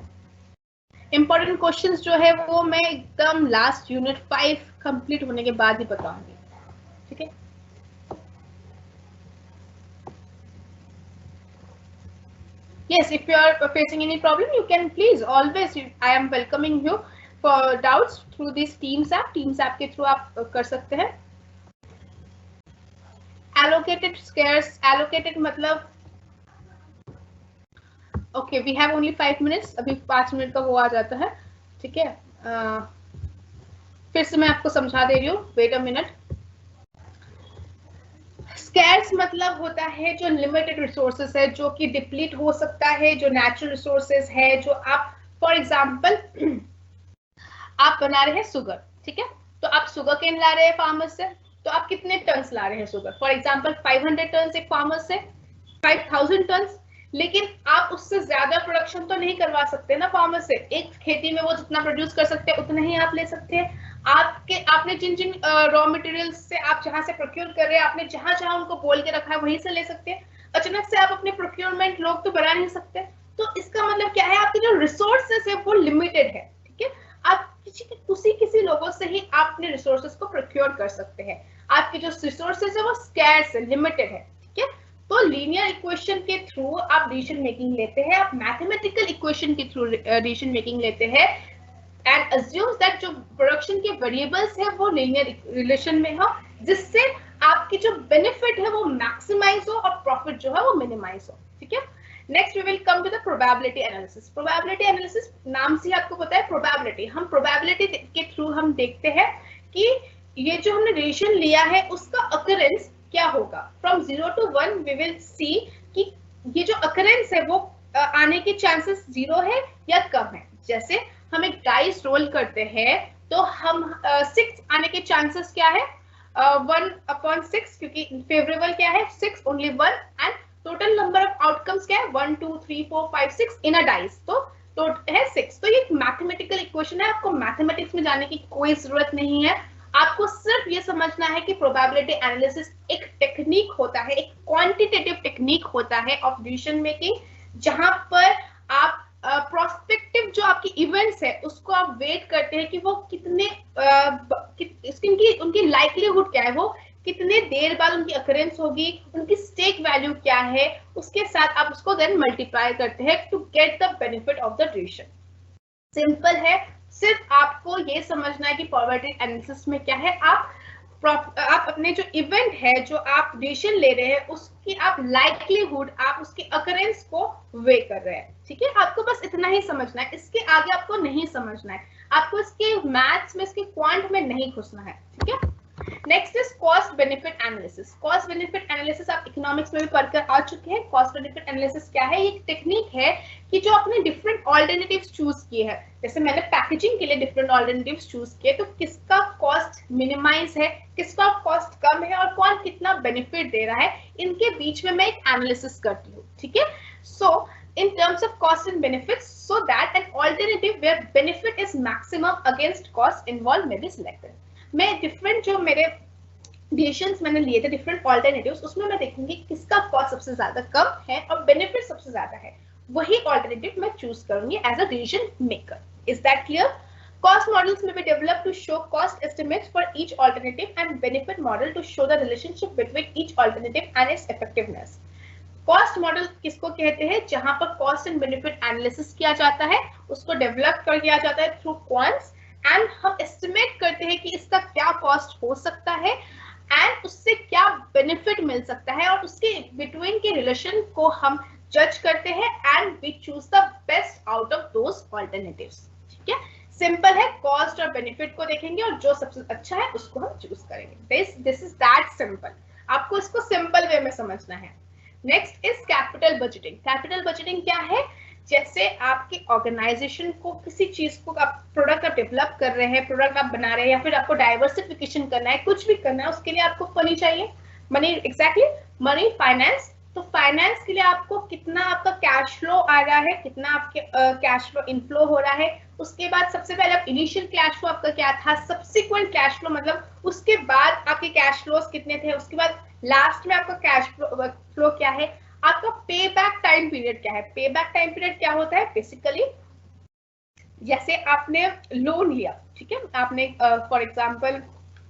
B: important questions जो है वो मैं एकदम लास्ट यूनिट 5 कंप्लीट होने के बाद ही बताऊंगी। ठीक है, yes, if you are facing any problem you can please always, I am welcoming you, doubts through this Teams app के थ्रू आप कर सकते हैं। एलोकेटेड स्केयर्स, एलोकेटेड मतलब okay we have only 5 minutes, अभी 5 मिनट का वो आ जाता है, ठीक है। फिर से मैं आपको समझा दे रही हूँ, वेट अ मिनट। स्कैर्स मतलब होता है जो लिमिटेड रिसोर्सेज है, जो कि डिप्लीट हो सकता है, जो नेचुरल रिसोर्सेज है, जो आप फॉर एग्जांपल आप बना रहे हैं शुगर, ठीक है, तो आप शुगर केन ला रहे हैं फार्मर से, तो आप कितने टन्स ला रहे हैं शुगर, फॉर एग्जांपल 500 टन्स एक फार्मर से, 5000 टन्स, लेकिन आप उससे ज्यादा प्रोडक्शन तो नहीं करवा सकते ना फार्मर से। एक खेती में वो जितना प्रोड्यूस कर सकते हैं उतना ही आप ले सकते हैं। आपने जिन जिन रॉ मटेरियल्स से आप जहां से प्रोक्योर कर रहे हैं, आपने जहां जहां उनको बोल के रखा है वहीं से ले सकते हैं। अचानक से आप अपने प्रोक्योरमेंट लोग तो बढ़ा नहीं सकते, तो इसका मतलब क्या है, आपके जो रिसोर्सेस है वो लिमिटेड है, ठीक है। आप किसी लोगों से ही आप अपने रिसोर्सेस को प्रोक्योर कर सकते हैं। आपके जो रिसोर्सेस है वो स्कैर्स है, लिमिटेड है, ठीक है। तो लीनियर इक्वेशन के थ्रू आप डिसीजन मेकिंग लेते हैं, आप मैथमेटिकल इक्वेशन के थ्रू डिसीजन मेकिंग लेते हैं, एंड अज्यूम्स दैट जो प्रोडक्शन के वेरिएबल्स है वो लीनियर रिलेशन में हो, जिससे आपकी जो बेनिफिट है वो मैक्सिमाइज हो और प्रॉफिट जो है वो मिनिमाइज हो, ठीक है। Next we will come to the probability analysis. Probability analysis नाम से ही आपको पता है प्रोबेबिलिटी, हम प्रोबेबिलिटी के थ्रू हम देखते हैं कि ये जो हमने रिलेशन लिया है उसका अकरेंस क्या होगा। From 0 to 1 we will see कि ये जो अकरेंस है वो आने के चांसेस 0 है या कम है। जैसे हम एक डाइस रोल करते हैं तो हम 6 आने के चांसेस क्या है, 1/6, क्योंकि फेवरेबल क्या है 6, only 1, and total number of outcomes क्या है 1 2 3 4 5 6 इन अ डाइस, तो है 6। तो ये मैथमेटिकल इक्वेशन है, आपको मैथमेटिक्स में जाने की कोई जरूरत नहीं है। आपको सिर्फ ये समझना है कि प्रोबेबिलिटी एनालिसिस एक टेक्निक होता है, एक क्वांटिटेटिव टेक्निक होता है ऑफ डिसीजन मेकिंग, जहां पर आप प्रोस्पेक्टिव जो आपकी इवेंट्स है उसको आप वेट करते हैं कि वो कितने उनकी लाइक्लीहुड क्या है, वो कितने देर बाद उनकी अकरेंस होगी, उनकी स्टेक वैल्यू क्या है, उसके साथ आप उसको देन मल्टीप्लाई करते हैं to get the benefit of the decision. Simple है, सिर्फ आपको ये समझना है कि प्रोबेबिलिटी एनालिसिस में क्या है, आप अपने जो इवेंट है जो आप डिसीजन ले रहे हैं उसकी आप लाइक्लीहुड, आप उसकी अकरेंस को वे कर रहे हैं, ठीक है। आपको बस इतना ही समझना है, इसके आगे आपको नहीं समझना है, आपको इसके मैथ्स में, इसके क्वांट में नहीं घुसना है, ठीक है। Next is cost benefit analysis. Cost benefit analysis आप इकोनॉमिक्स में भी पढ़कर आ चुके हैं। कॉस्ट बेनिफिट एनालिसिस क्या है, ये एक टेक्निक है कि जो आपने डिफरेंट ऑल्टरनेटिव्स चूज किए हैं, जैसे मैंने पैकेजिंग के लिए डिफरेंट ऑल्टरनेटिव्स चूज किए, तो किसका कॉस्ट मिनिमाइज है, किसका कॉस्ट कम है और कौन कितना बेनिफिट दे रहा है, इनके बीच में मैं एक एनालिसिस करती हूँ, ठीक है। सो in terms of cost and benefits, so that an alternative where benefit is maximum against cost involved may be selected. मैं डिफरेंट जो मेरे डिसीजंस मैंने लिए थे, डिफरेंट ऑल्टरनेटिव्स, उसमें मैं देखूंगी किसका कॉस्ट सबसे ज्यादा कम है और बेनिफिट सबसे ज्यादा है, वही ऑल्टरनेटिव मैं चूज करूंगी as a decision maker. Is that clear? Cost models may be developed to show cost estimates for each alternative and benefit model to show the relationship between each alternative and its effectiveness. Cost model किसको कहते हैं, जहां पर कॉस्ट एंड बेनिफिट एनालिसिस किया जाता है, उसको डेवलप कर दिया जाता है थ्रू क्वांट्स, एंड हम एस्टिमेट करते हैं कि इसका क्या कॉस्ट हो सकता है एंड उससे क्या बेनिफिट मिल सकता है, और उसके बिटवीन के रिलेशन को हम जज करते हैं and we choose the best out of those alternatives, ठीक है। सिंपल है, कॉस्ट और बेनिफिट को देखेंगे और जो सबसे अच्छा है उसको हम चूज करेंगे। दिस इज दैट सिंपल, आपको इसको सिंपल वे में समझना है। Next is capital budgeting. Capital budgeting क्या है, जैसे आपके ऑर्गेनाइजेशन को किसी चीज को आप प्रोडक्ट आप डेवलप कर रहे हैं, प्रोडक्ट आप बना रहे हैं, या फिर आपको डाइवर्सिफिकेशन करना है, कुछ भी करना है, उसके लिए आपको मनी चाहिए, मनी, एग्जैक्टली मनी, फाइनेंस। तो फाइनेंस के लिए आपको कितना आपका कैश फ्लो आ रहा है, कितना आपके कैश फ्लो इनफ्लो हो रहा है, उसके बाद सबसे पहले आप इनिशियल कैश फ्लो आपका क्या था, सब्सिक्वेंट कैश फ्लो मतलब उसके बाद आपके कैश फ्लोज कितने थे, उसके बाद लास्ट में आपका कैश फ्लो क्या है, आपका पे बैक टाइम पीरियड क्या है। पे बैक टाइम पीरियड क्या होता है, बेसिकली जैसे आपने लोन लिया, ठीक है, आपने for example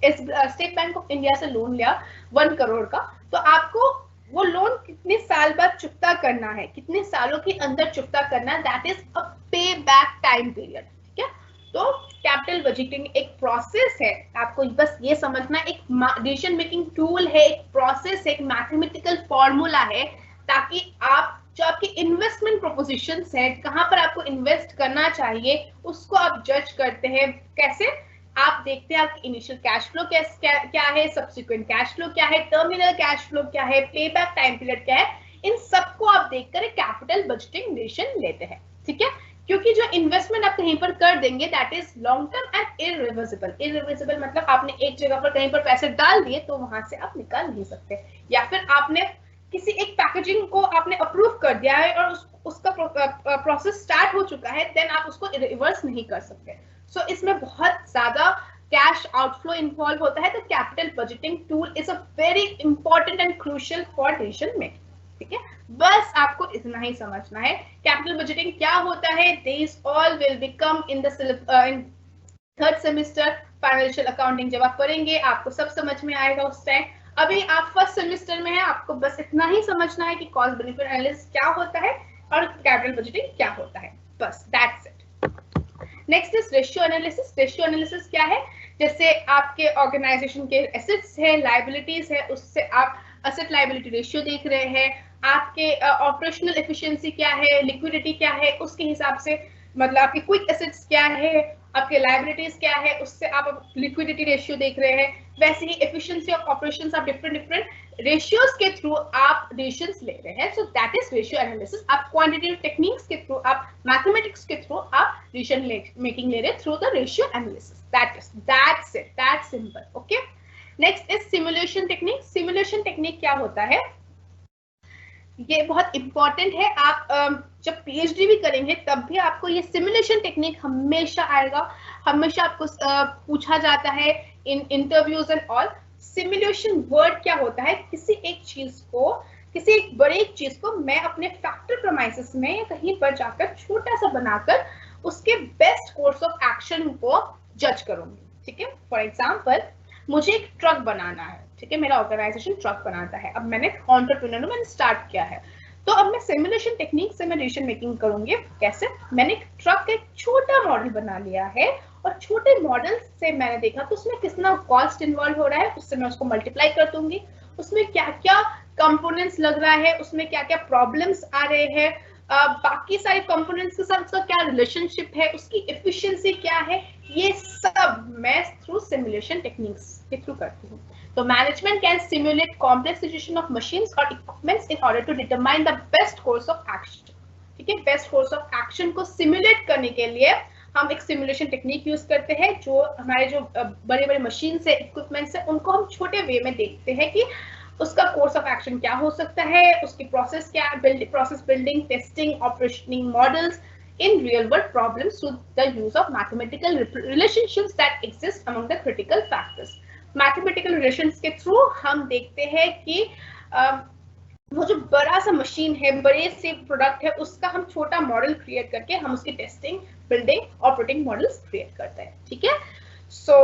B: state bank of India से लोन लिया 1 करोड़ का, तो आपको वो लोन कितने साल बाद चुकता करना है, कितने सालों के अंदर चुकता करना है, दैट इज अ पे बैक टाइम पीरियड, ठीक है। तो कैपिटल बजटिंग एक प्रोसेस है, आपको बस ये समझना, एक डिसीजन मेकिंग टूल है, एक प्रोसेस है, एक मैथमेटिकल फॉर्मूला है, ताकि आप जो आपके इन्वेस्टमेंट प्रोपोजिशंस है, कहां पर आपको इन्वेस्ट करना चाहिए, उसको आप जज करते हैं। कैसे? आप देखते हैं आपकी इनिशियल कैश फ्लो क्या है, सब्सिक्वेंट कैश फ्लो क्या है, टर्मिनल कैश फ्लो क्या है, पे बैक टाइम पीरियड क्या है, इन सबको आप देखकर एक कैपिटल बजटिंग डिसीजन लेते हैं। ठीक है, क्योंकि जो इन्वेस्टमेंट आप कहीं पर कर देंगे that is long term and irreversible. Irreversible मतलब आपने एक जगह पर कहीं पर पैसे डाल दिए तो वहां से आप निकाल नहीं सकते, या फिर आपने किसी एक पैकेजिंग को आपने अप्रूव कर दिया है और उसका प्रोसेस स्टार्ट हो चुका है, देन आप उसको रिवर्स नहीं कर सकते। सो इसमें बहुत ज्यादा कैश आउटफ्लो इन्वॉल्व होता है, तो capital budgeting tool is a very important and crucial for decision making. ठीक है, बस आपको इतना ही समझना है। कैपिटल बजटिंग क्या होता है, this all will become in in third semester financial accounting. जब आप पढ़ेंगे आपको सब समझ में आएगा उस टाइम। अभी आप फर्स्ट सेमेस्टर में हैं, आपको बस इतना ही समझना है कि कॉस्ट बेनिफिट एनालिसिस क्या होता है और कैपिटल बजटिंग क्या होता है, बस that's it. Next is ratio analysis. Ratio analysis क्या है? जैसे आपके ऑर्गेनाइजेशन के एसेट्स है, लायबिलिटीज है, उससे आप एसेट लायबिलिटी रेशियो देख रहे हैं, आपके ऑपरेशनल एफिशिएंसी क्या है, लिक्विडिटी क्या है, उसके हिसाब से मतलब आपके क्विक एसेट्स क्या है, आपके लायबिलिटीज क्या है, उससे आप लिक्विडिटी रेशियो देख रहे हैं। वैसे ही एफिशिएंसी ऑफ ऑपरेशंस आप डिफरेंट रेशियोज के थ्रू आप डिसीजंस ले रहे हैं। So that is ratio analysis. आप क्वांटिटेटिव टेक्निक्स के थ्रू, आप मैथमेटिक्स के थ्रू आप डिसीजन मेकिंग ले रहे हैं through the ratio analysis. That's it, that's simple. Okay, next is simulation technique. Simulation technique क्या होता है? ये बहुत इंपॉर्टेंट है। आप जब पीएचडी भी करेंगे तब भी आपको ये सिमुलेशन टेक्निक हमेशा आएगा, हमेशा आपको पूछा जाता है in interviews and all. Simulation word क्या होता है? किसी एक चीज को, किसी एक बड़ी चीज को मैं अपने फैक्टर प्रोमाइसिस में या कहीं पर जाकर छोटा सा बनाकर उसके बेस्ट कोर्स ऑफ एक्शन को जज करूंगी। ठीक है, फॉर एग्जाम्पल मुझे एक ट्रक बनाना है। ठीक है, मेरा ऑर्गेनाइजेशन ट्रक बनाता है, अब मैंने एंटरप्रेन्योर मैंने स्टार्ट किया है, तो अब मैं सिमुलेशन टेक्निक से मैं डिसीजन मेकिंग करूंगी। कैसे? मैंने एक ट्रक का छोटा मॉडल बना लिया है और छोटे मॉडल से मैंने देखा तो उसमें कितना कॉस्ट इन्वॉल्व हो रहा है, उससे मैं उसको मल्टीप्लाई कर दूंगी, उसमें क्या क्या कंपोनेंट्स लग रहा है, उसमें क्या क्या प्रॉब्लम्स आ रहे हैं, बाकी सारे कंपोनेंट्स के साथ उसका क्या रिलेशनशिप है, उसकी एफिशिएंसी क्या है, ये सब मैं थ्रू सिमुलेशन टेक्निक्स के थ्रू करती हूँ। तो management can simulate complex situation of machines और equipments in order to determine the best course of action. ठीक है, बेस्ट कोर्स ऑफ एक्शन को सिमुलेट करने के लिए हम एक सिमुलेशन टेक्निक यूज करते हैं। जो हमारे जो बड़े बड़े मशीन है, इक्विपमेंट्स है, उनको हम छोटे वे में देखते हैं कि उसका कोर्स ऑफ एक्शन क्या हो सकता है, उसकी प्रोसेस क्या, process building, testing, operationing models in real world problems through the use of mathematical relationships that exist among the critical factors. Mathematical relations के थ्रू हम देखते हैं कि वो जो बड़ा सा मशीन है, बड़े से प्रोडक्ट है, उसका हम छोटा मॉडल क्रिएट करके हम उसकी testing, building, operating models create करते हैं। ठीक है, सो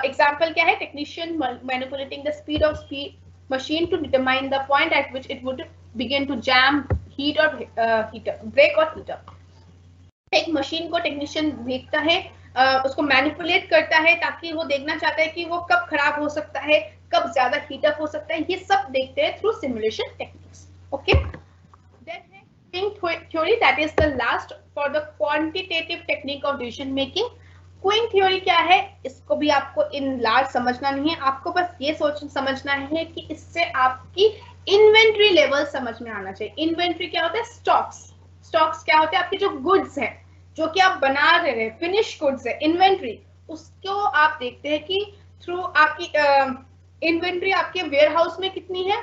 B: एग्जांपल क्या है? Technician manipulating the speed of machine to determine the point at which it would begin to jam, heat or break or heat up. एक मशीन को टेक्नीशियन देखता है, उसको मैनिपुलेट करता है ताकि वो देखना चाहता है कि वो कब खराब हो सकता है, कब ज्यादा हीट अप हो सकता है, ये सब देखते हैं through simulation techniques. Okay, then है queuing theory, that is the last for the quantitative technique of decision making. Queuing theory क्या है? इसको भी आपको इन लार्ज समझना नहीं है, आपको बस ये समझना है कि इससे आपकी इन्वेंट्री लेवल समझ में आना चाहिए। इन्वेंट्री क्या होता है? स्टॉक्स। स्टॉक्स क्या होते हैं? आपके जो गुड्स है, जो कि आप बना रहे हैं, फिनिश गुड्स है, इन्वेंट्री, उसको आप देखते हैं कि थ्रू आपकी इन्वेंट्री आपके वेयर हाउस में कितनी है,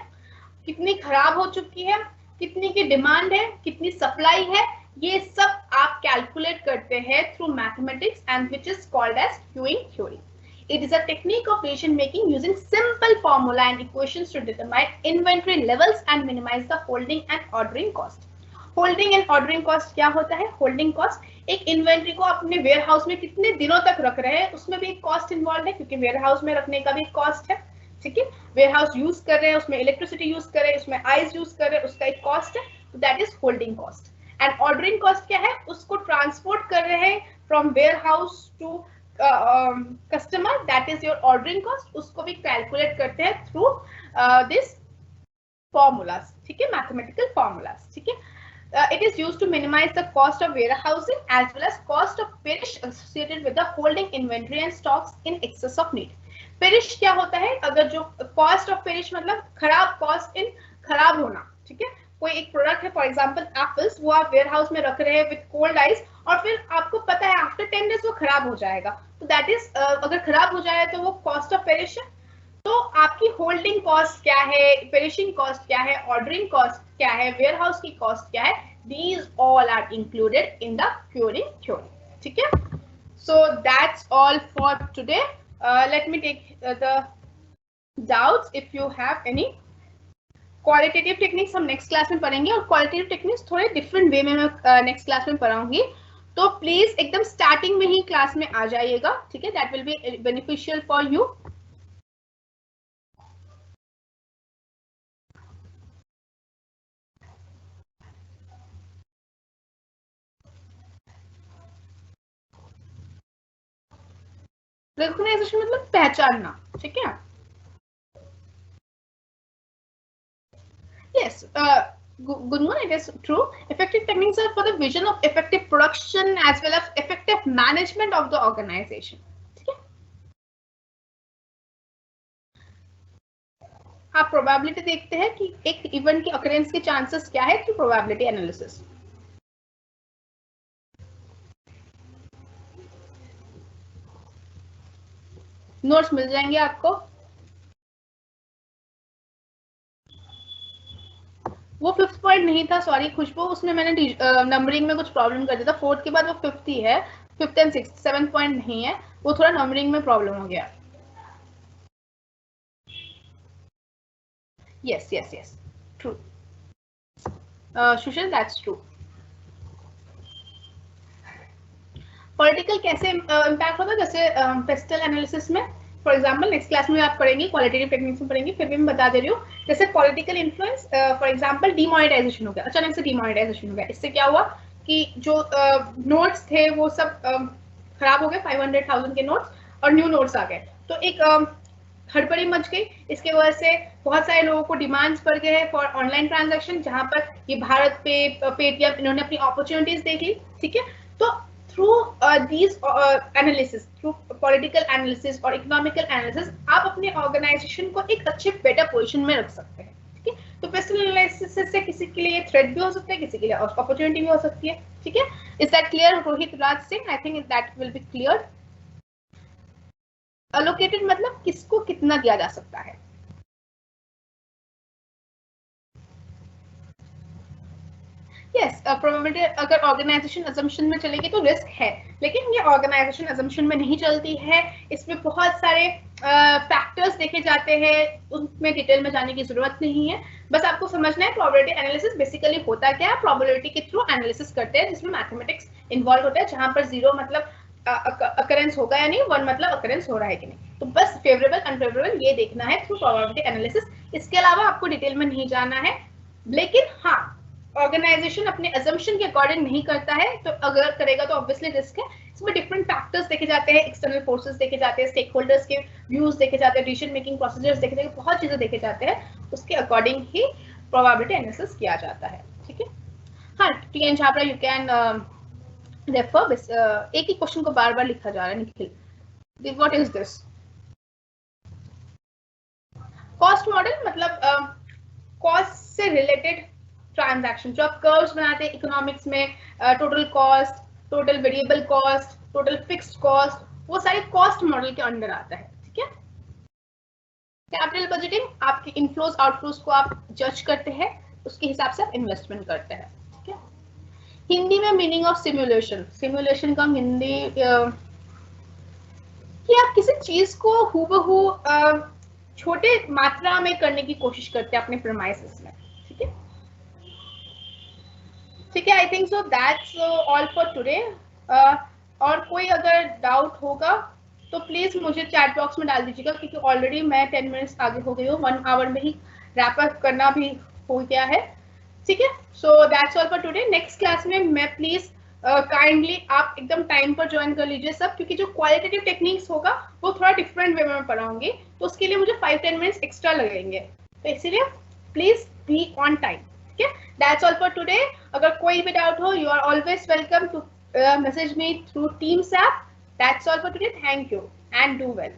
B: कितनी खराब हो चुकी है, कितनी की डिमांड है, कितनी सप्लाई है, ये सब आप कैलकुलेट करते हैं through mathematics and which is called as queuing theory. It is a technique of decision making using simple formula and equations to determine inventory levels and minimize the holding and ordering cost. Holding and ordering cost क्या होता है? होल्डिंग कॉस्ट एक इन्वेंट्री को अपने वेयर हाउस में कितने दिनों तक रख रहे हैं, उसमें भी एक कॉस्ट इन्वॉल्व है, क्योंकि वेयर हाउस में रखने का भी कॉस्ट है. ठीक है, वेयर हाउस यूज कर रहे हैं, उसमें इलेक्ट्रिसिटी यूज कर रहे हैं, उसमें आइस यूज कर रहे हैं, उसका एक कॉस्ट है, तो that is holding cost. And ordering cost क्या है? उसको ट्रांसपोर्ट कर रहे हैं from warehouse to customer, that is your ordering cost, उसको भी कैलकुलेट करते हैं थ्रू दिस फॉर्मूलाज, ठीक है, मैथमेटिकल फॉर्मूलाज, ठीक है. It is used to minimize the cost of warehousing as well as cost of perish associated with the holding inventory and stocks in excess of need. Perish क्या होता है? अगर जो cost of perish मतलब खराब, cost in खराब होना, ठीक है. कोई एक प्रोडक्ट है, फॉर एग्जांपल एप्पल्स, वो आप वेयर हाउस में रख रहे हैं विद कोल्ड आइस, और फिर आपको पता है आफ्टर 10 डेज वो खराब हो जाएगा, तो दैट इज अगर खराब हो जाए तो वो कॉस्ट ऑफ पेरिश है. तो आपकी होल्डिंग कॉस्ट क्या है, पेरिशिंग कॉस्ट क्या है, ऑर्डरिंग कॉस्ट क्या है, वेयर हाउस की कॉस्ट क्या है, these all are included in the curing theory, ठीक है. So that's all for today. Let me take the doubts if you have any. Qualitative techniques हम नेक्स्ट क्लास में पढ़ेंगे, और क्वालिटेटिव टेक्निक्स थोड़े डिफरेंट वे में मैं नेक्स्ट क्लास में पढ़ाऊंगी, तो प्लीज एकदम स्टार्टिंग में ही क्लास में आ जाइएगा, ठीक है. That will be beneficial for you. Recognisation मतलब पहचानना, ठीक है. Yes, good one. It is true. Effective techniques are for the vision of effective production as well as effective management of the organization. ठीक है. आप प्रोबेबिलिटी देखते हैं कि एक इवेंट की अकरेंस के चांसेस क्या है थ्रू प्रोबेबिलिटी एनालिसिस. नोट्स मिल जाएंगे आपको. वो 5th पॉइंट नहीं था, सॉरी खुशबू, उसमें मैंने नंबरिंग में कुछ प्रॉब्लम कर दिया था. 4th के बाद वो 5th ही है, 5th and 6th. 7th point नहीं है, वो थोड़ा नंबरिंग में प्रॉब्लम हो गया. Yes yes yes, true. Sushil, that's true. Political कैसे इम्पैक्ट होगा, जैसे पेस्टल एनालिसिस में फॉर एग्जांपल नेक्स्ट क्लास में आप पढ़ेंगे, क्वालिटेटिव टेक्निक्स में पढ़ेंगे, फिर भी मैं बता दे रही हूँ. जैसे political influence, for example demonetisation हो गया, अचानक से डीमोनेटाइजेशन हो गया. इससे क्या हुआ कि जो नोट्स थे वो सब खराब हो गए, 500,000 के नोट्स, और न्यू नोट्स आ गए. तो एक हड़बड़ी मच गई. इसके वजह से बहुत सारे लोगों को डिमांड्स बढ़ गए हैं फॉर ऑनलाइन ट्रांजैक्शन, जहां पर ये भारत पे, पेटीएम, इन्होंने अपनी अपॉर्चुनिटीज देख ली, ठीक है. तो through these analysis, through political analysis और economical analysis, आप अपने ऑर्गेनाइजेशन को एक अच्छे बेटर पोजीशन में रख सकते हैं, ठीक है. तो पेस्टल एनालिसिस से किसी के लिए थ्रेट भी हो सकता है, किसी के लिए अपॉर्चुनिटी भी हो सकती है, ठीक है. Is that clear Rohit Raj Singh? I think that will B clear. Allocated मतलब किसको कितना दिया जा सकता है. यस, प्रोबेबिलिटी अगर ऑर्गेनाइजेशन अजम्पशन में चलेगी तो रिस्क है, लेकिन ये ऑर्गेनाइजेशन अजम्पशन में नहीं चलती है. इसमें बहुत सारे फैक्टर्स देखे जाते हैं, उनमें डिटेल में जाने की जरूरत नहीं है. बस आपको समझना है प्रोबेबिलिटी एनालिसिस बेसिकली होता क्या है. प्रोबेबिलिटी के थ्रू एनालिसिस करते हैं जिसमें मैथमेटिक्स इन्वॉल्व होता है, जहां पर 0 मतलब अकरेंस होगा या नहीं, 1 मतलब अकरेंस हो रहा है कि नहीं. तो बस फेवरेबल अनफेवरेबल ये देखना है थ्रू प्रोबेबिलिटी एनालिसिस. इसके अलावा आपको डिटेल में नहीं जाना है. लेकिन हाँ, ऑर्गेनाइजेशन अपने अजम्पशन के अकॉर्डिंग नहीं करता है, तो अगर करेगा तो ऑब्वियसली रिस्क है. इसमें डिफरेंट फैक्टर्स देखे जाते हैं, एक्सटर्नल फोर्सेस देखे जाते हैं, स्टेक होल्डर्स के व्यूज देखे जाते हैं, डिसीजन मेकिंग प्रोसीजर्स देखे जाते हैं, बहुत चीजें देखे जाते हैं. उसके अकॉर्डिंग ही प्रोबेबिलिटी एनालिसिस किया जाता है, ठीक है. हाँ, TN Chhabra, you can refer. एक ही क्वेश्चन को बार बार लिखा जा रहा है. Nikhil, what is this? Cost model मतलब कॉस्ट से रिलेटेड ट्रांजैक्शन. जो आप कर्व्स बनाते हैं इकोनॉमिक्स में, total cost, total variable cost, total fixed cost, वो सारे कॉस्ट मॉडल के अंडर आता है, ठीक है. कैपिटल बजटिंग, आपके इनफ्लोज आउटफ्लोज को आप जज करते हैं, उसके हिसाब से आप इन्वेस्टमेंट करते हैं, ठीक है. हिंदी में मीनिंग ऑफ सिमुलेशन. सिमुलेशन का हिंदी कि आप किसी चीज को हूबहू छोटे मात्रा में करने की कोशिश करते हैं अपने प्रेमाइसेस में, ठीक है. ठीक है, I think so that's all for today. और कोई अगर डाउट होगा तो प्लीज मुझे चैट बॉक्स में डाल दीजिएगा, क्योंकि ऑलरेडी मैं 10 मिनट्स आगे हो गई हूँ. 1 आवर में ही रैप अप करना भी हो गया है, ठीक है. So that's all for today. Next class में मैं प्लीज काइंडली आप एकदम टाइम पर ज्वाइन कर लीजिए सब, क्योंकि जो क्वालिटेटिव टेक्निक्स होगा वो थोड़ा डिफरेंट वे में पढ़ाऊंगी, तो उसके लिए मुझे 5-10 मिनट्स एक्स्ट्रा लगेंगे, तो इसीलिए प्लीज बी ऑन टाइम। ठीक है, दैट्स ऑल फॉर टुडे। अगर कोई भी डाउट हो, you are always welcome to message me through Teams app. That's all for today, thank you and do well.